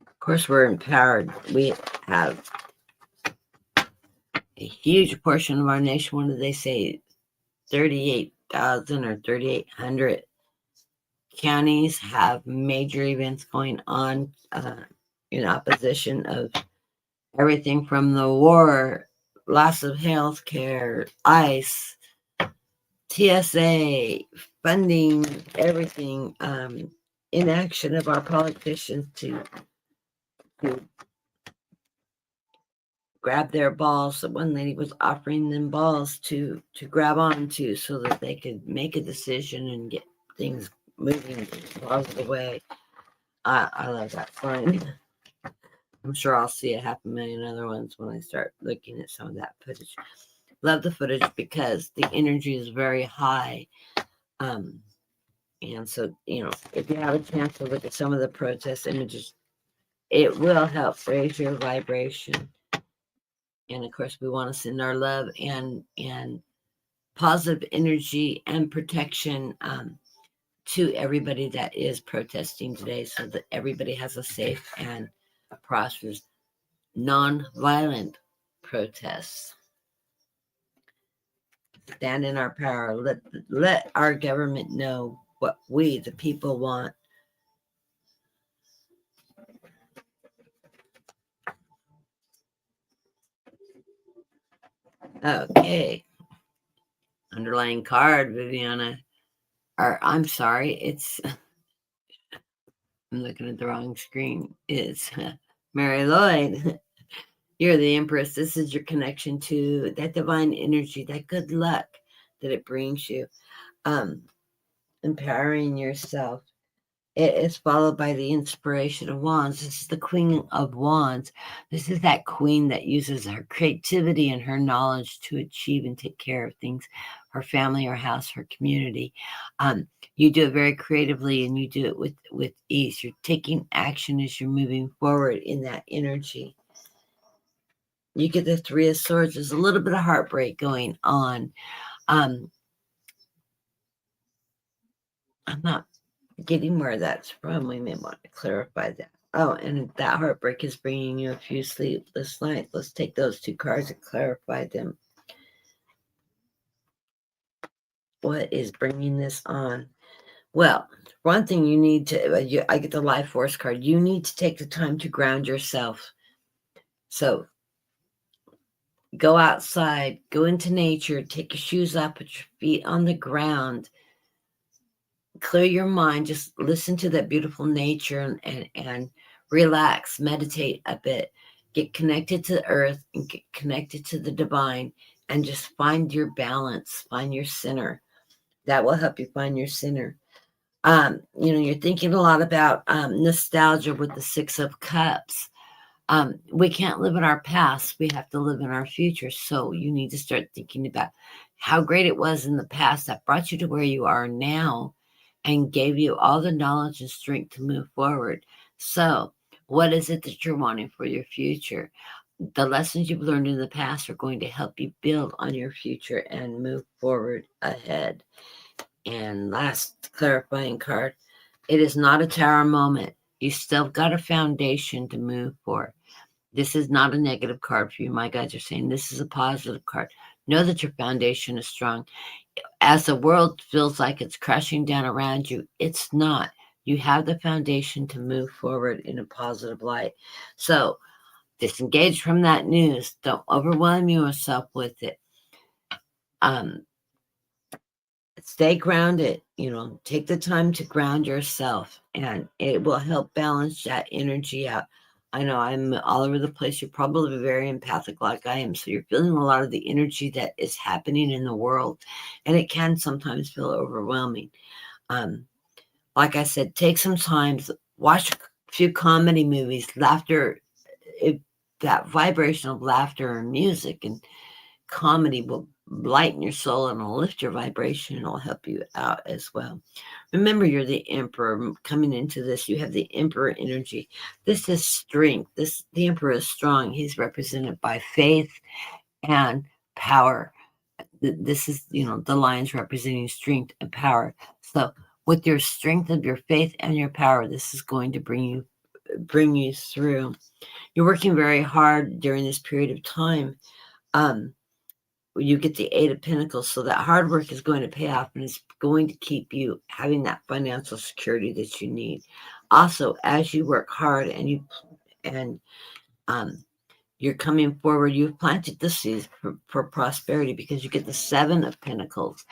Of course, we're empowered. We have a huge portion of our nation. What do they say? 38,000 or 3,800 counties have major events going on in opposition of everything from the war, loss of health care, ICE, TSA, funding, everything, inaction of our politicians to grab their balls. So one lady was offering them balls to grab onto so that they could make a decision and get things moving in a positive way. I love that sign. I'm sure I'll see 500,000 other ones when I start looking at some of that footage. Love the footage because the energy is very high. And so, if you have a chance to look at some of the protest images, it will help raise your vibration. And of course, we want to send our love and positive energy and protection to everybody that is protesting today, so that everybody has a safe and prosperous, non-violent protest. Stand in our power. Let our government know what we, the people, want. Okay. Underlying card, Viviana. Or I'm sorry, I'm looking at the wrong screen. It's Mary Lloyd. You're the Empress. This is your connection to that divine energy, that good luck that it brings you. Empowering yourself. It is followed by the inspiration of wands. This is the Queen of Wands. This is that queen that uses her creativity and her knowledge to achieve and take care of things, her family, her house, her community. You do it very creatively and you do it with ease. You're taking action as you're moving forward in that energy. You get the Three of Swords. There's a little bit of heartbreak going on. I'm not getting where that's from. We may want to clarify that. Oh, and that heartbreak is bringing you a few sleepless nights. Let's take those two cards and clarify them. What is bringing this on? Well, one thing you need to, I get the Life Force card. You need to take the time to ground yourself. So go outside, go into nature, take your shoes off, put your feet on the ground, clear your mind, just listen to that beautiful nature and relax, meditate a bit, get connected to the earth and get connected to the divine, and just find your balance, find your center. That will help you find your center. You're thinking a lot about nostalgia with the Six of Cups. We can't live in our past. We have to live in our future. So you need to start thinking about how great it was in the past that brought you to where you are now and gave you all the knowledge and strength to move forward. So what is it that you're wanting for your future? The lessons you've learned in the past are going to help you build on your future and move forward ahead. And last clarifying card, it is not a tower moment. You still got a foundation to move for. This is not a negative card for you. My guides are saying this is a positive card. Know that your foundation is strong. As the world feels like it's crashing down around you, it's not. You have the foundation to move forward in a positive light. So disengage from that news. Don't overwhelm yourself with it. Stay grounded. Take the time to ground yourself, and it will help balance that energy out. I know I'm all over the place. You're probably very empathic like I am, so you're feeling a lot of the energy that is happening in the world, and it can sometimes feel overwhelming. Like I said, take some time, watch a few comedy movies. Laughter, that vibration of laughter and music and comedy will lighten your soul and will lift your vibration and will help you out as well. Remember, you're the emperor. Coming into this, you have the emperor energy. This is strength. The emperor is strong. He's represented by faith and power. This is, the lions representing strength and power. So with your strength of your faith and your power, this is going to bring you through. You're working very hard during this period of time. you get the Eight of Pentacles. So that hard work is going to pay off, and it's going to keep you having that financial security that you need. Also, as you work hard and you're coming forward, you've planted the seeds for prosperity, because you get the Seven of Pentacles,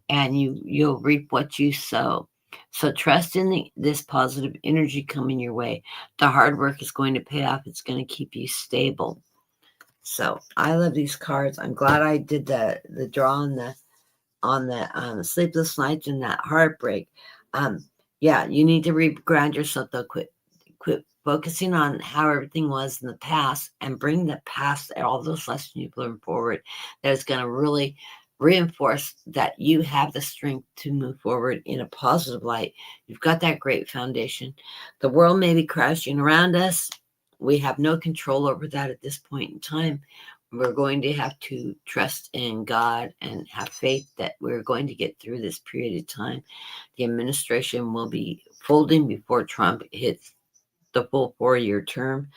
and you'll reap what you sow. So trust in this positive energy coming your way. The hard work is going to pay off. It's going to keep you stable. So I love these cards. I'm glad I did the draw on the sleepless nights and that heartbreak. Yeah, you need to reground yourself though. Quit focusing on how everything was in the past, and bring the past and all those lessons you've learned forward. That is going to really reinforce that you have the strength to move forward in a positive light. You've got that great foundation. The world may be crashing around us. We have no control over that at this point in time. We're going to have to trust in God and have faith that we're going to get through this period of time. The administration will be folding before Trump hits the full 4-year term.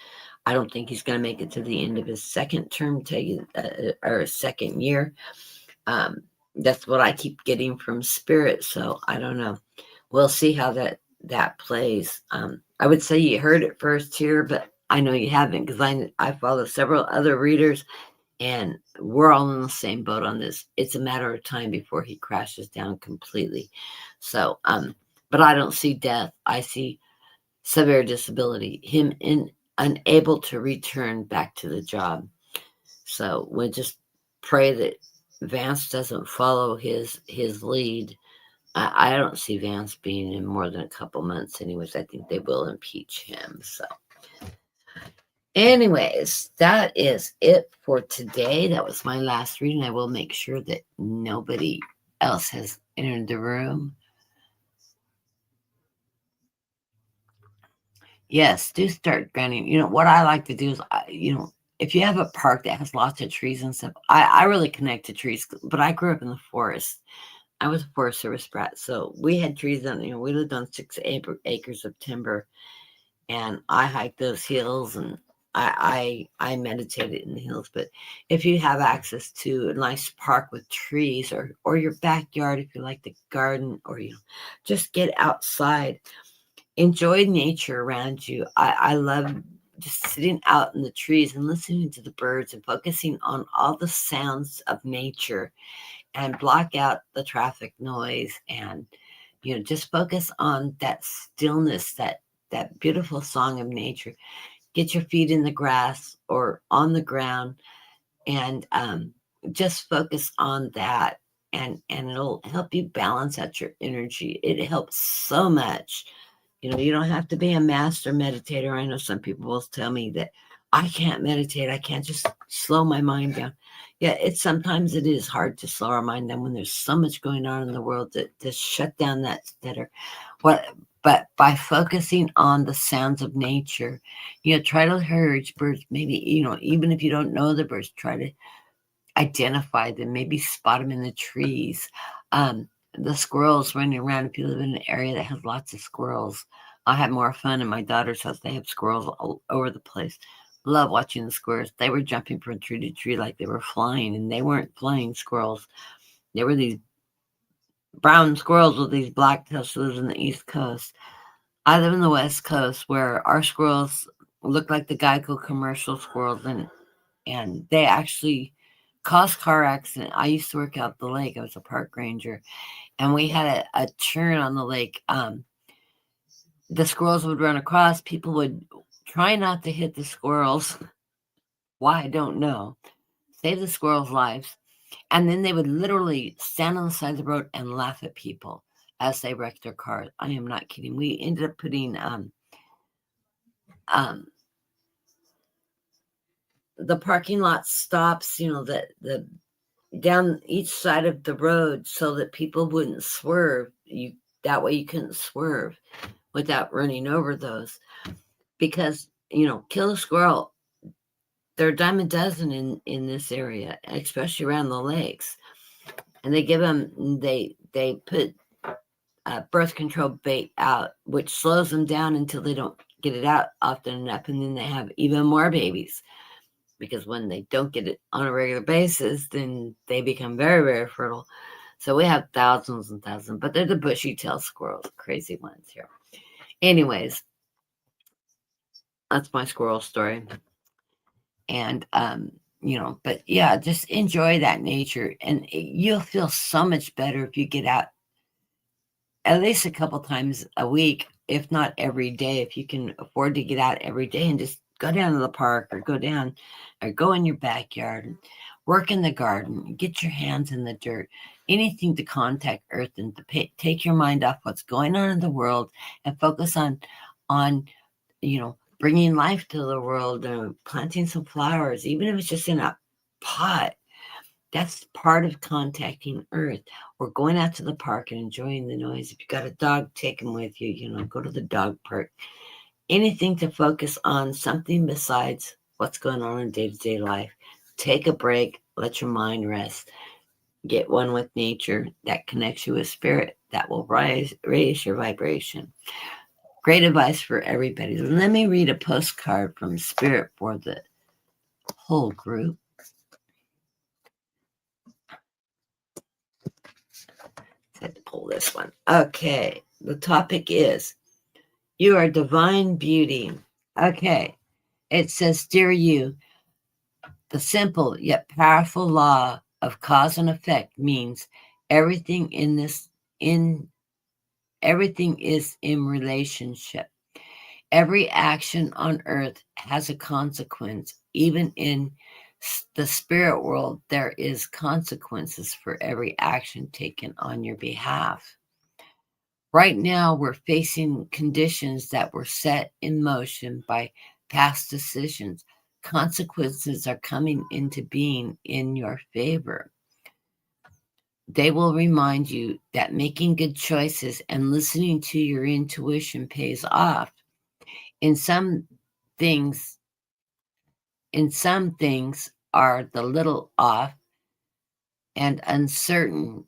I don't think he's going to make it to the end of his second term, or second year. That's what I keep getting from Spirit. So I don't know. We'll see how that plays. I would say you heard it first here, but I know you haven't, because I follow several other readers, and we're all in the same boat on this. It's a matter of time before he crashes down completely. So, but I don't see death. I see severe disability, him unable to return back to the job. So we'll just pray that Vance doesn't follow his lead. I don't see Vance being in more than a couple months anyways. I think they will impeach him. So anyways, that is it for today. That was my last reading. I will make sure that nobody else has entered the room. Yes, do start granting. What I like to do is, if you have a park that has lots of trees and stuff, I really connect to trees, but I grew up in the forest. I was a Forest Service brat, so we had trees on, we lived on 6 acres of timber, and I hiked those hills, and I meditated in the hills. But if you have access to a nice park with trees, or your backyard, if you like the garden, or just get outside, enjoy nature around you. I love just sitting out in the trees and listening to the birds and focusing on all the sounds of nature, and block out the traffic noise, and just focus on that stillness, that beautiful song of nature. Get your feet in the grass or on the ground, and just focus on that, and it'll help you balance out your energy. It helps so much. You don't have to be a master meditator. I know some people will tell me that I can't meditate. I can't just slow my mind down. Yeah, sometimes it is hard to slow our mind down when there's so much going on in the world to shut down that stutter. But by focusing on the sounds of nature, try to hear each bird. Maybe, even if you don't know the birds, try to identify them, maybe spot them in the trees. The squirrels running around, if you live in an area that has lots of squirrels, I have more fun in my daughter's house. They have squirrels all over the place. Love watching the squirrels. They were jumping from tree to tree like they were flying, and they weren't flying squirrels. They were these brown squirrels with these black tails. She lives in the East Coast. I live in the West Coast, where our squirrels look like the Geico commercial squirrels, and they actually caused car accident. I used to work out the lake. I was a park ranger, and we had a churn on the lake. The squirrels would run across. People would try not to hit the squirrels. Why, I don't know. Save the squirrels' lives. And then they would literally stand on the side of the road and laugh at people as they wrecked their cars. I am not kidding. We ended up putting the parking lot stops, the down each side of the road, so that people wouldn't swerve. That way you couldn't swerve without running over those, because kill a squirrel. They're a dime a dozen in this area, especially around the lakes, and they give them they put birth control bait out, which slows them down until they don't get it out often enough, and then they have even more babies. because when they don't get it on a regular basis, then they become very, very fertile. So we have thousands and thousands, but they're the bushy-tailed squirrels, crazy ones here. Anyways, that's my squirrel story. And but yeah, just enjoy that nature, and you'll feel so much better if you get out at least a couple times a week, if not every day. If you can afford to get out every day and just go down to the park or go in your backyard and work in the garden, get your hands in the dirt, anything to contact earth and to take your mind off what's going on in the world and focus on bringing life to the world, planting some flowers, even if it's just in a pot. That's part of contacting earth, or going out to the park and enjoying the noise. If you got a dog, take him with you, go to the dog park. Anything to focus on something besides what's going on in day-to-day life. Take a break, let your mind rest. Get one with nature that connects you with spirit, that will raise your vibration. Great advice for everybody. Let me read a postcard from Spirit for the whole group. I had to pull this one. Okay. The topic is you are divine beauty. Okay. It says, Dear you, the simple yet powerful law of cause and effect means everything everything is in relationship. Every action on earth has a consequence. Even in the spirit world, there is consequences for every action taken on your behalf. Right now, we're facing conditions that were set in motion by past decisions. Consequences are coming into being in your favor. They will remind you that making good choices and listening to your intuition pays off. In some things, are the little off and uncertain.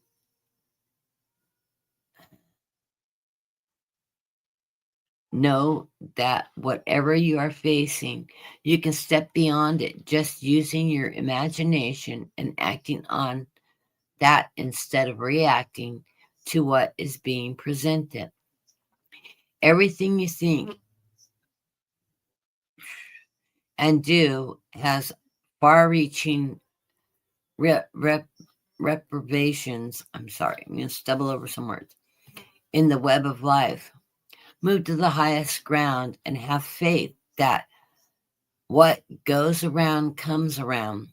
Know that whatever you are facing, you can step beyond it just using your imagination and acting on that instead of reacting to what is being presented. Everything you think and do has far reaching reprobations. I'm sorry, I'm going to stumble over some words. In the web of life, move to the highest ground and have faith that what goes around comes around.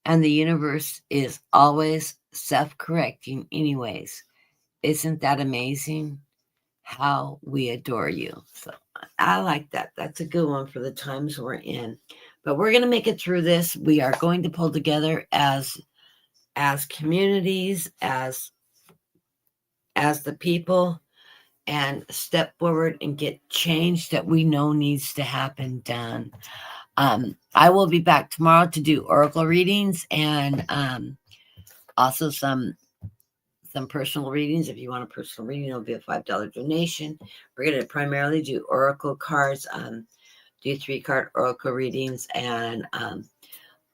And the universe is always self-correcting anyways. Isn't that amazing? How we adore you. So I like that. That's a good one for the times we're in. But we're going to make it through this. We are going to pull together as communities, as the people, and step forward and get change that we know needs to happen done. I will be back tomorrow to do oracle readings and also some personal readings. If you want a personal reading, it'll be a $5 donation. We're going to primarily do oracle cards, do 3-card oracle readings, and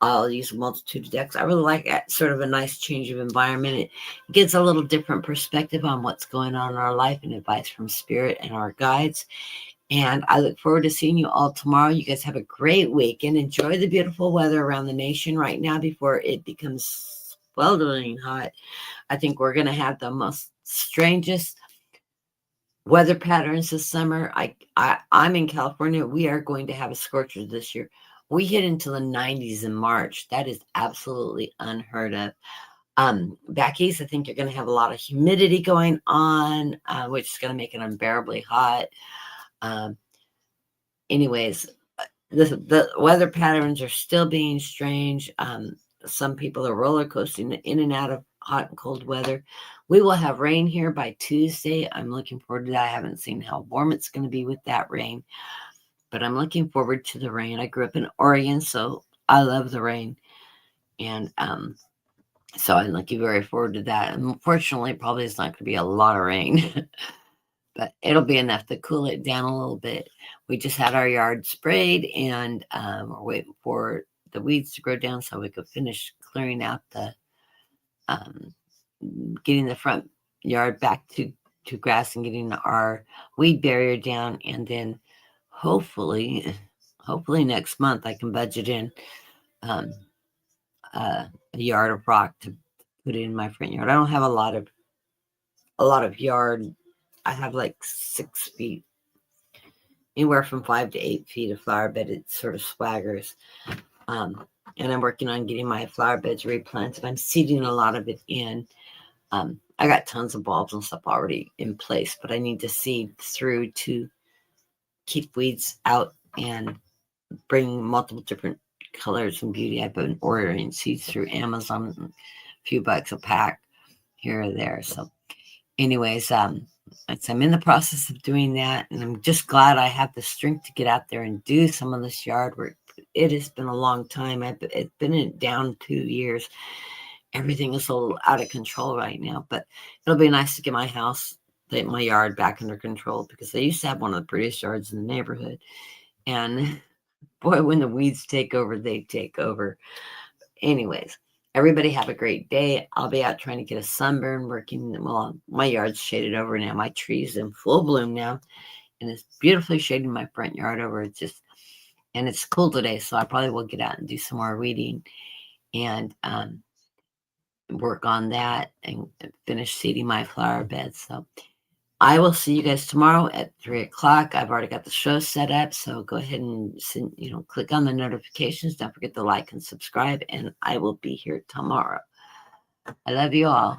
I'll use a multitude of decks. I really like that, sort of a nice change of environment. It gives a little different perspective on what's going on in our life and advice from spirit and our guides. And I look forward to seeing you all tomorrow. You guys have a great week and enjoy the beautiful weather around the nation right now before it becomes sweltering hot. I think we're going to have the most strangest weather patterns this summer. I'm in California. We are going to have a scorcher this year. We hit into the 90s in March. That is absolutely unheard of. Back east, I think you're going to have a lot of humidity going on, which is going to make it unbearably hot. Anyways, the weather patterns are still being strange. Some people are roller coasting in and out of hot and cold weather. We will have rain here by Tuesday. I'm looking forward to that. I haven't seen how warm it's going to be with that rain, but I'm looking forward to the rain. I grew up in Oregon, so I love the rain. And so I'm looking very forward to that. Unfortunately, probably it's not going to be a lot of rain, but it'll be enough to cool it down a little bit. We just had our yard sprayed, and we're waiting for the weeds to grow down so we could finish clearing out the getting the front yard back to grass and getting our weed barrier down, and then hopefully next month I can budget in a yard of rock to put in my front yard. I don't have a lot of yard. I have like 6 feet, anywhere from 5 to 8 feet of flower bed. It sort of swaggers. And I'm working on getting my flower beds replanted. I'm seeding a lot of it in. I got tons of bulbs and stuff already in place, but I need to seed through to keep weeds out and bring multiple different colors and beauty. I've been ordering seeds through Amazon, a few bucks a pack here or there. So anyways, I'm in the process of doing that, and I'm just glad I have the strength to get out there and do some of this yard work. It has been a long time. It's been down 2 years. Everything is a little out of control right now, but it'll be nice to get my yard back under control, because I used to have one of the prettiest yards in the neighborhood. And boy, when the weeds take over, they take over. Anyways, everybody have a great day. I'll be out trying to get a sunburn working. Well, my yard's shaded over now. My tree's in full bloom now, and it's beautifully shading my front yard over. And it's cool today, so I probably will get out and do some more weeding and work on that and finish seeding my flower beds. So I will see you guys tomorrow at 3 o'clock. I've already got the show set up, so go ahead and click on the notifications. Don't forget to like and subscribe, and I will be here tomorrow. I love you all.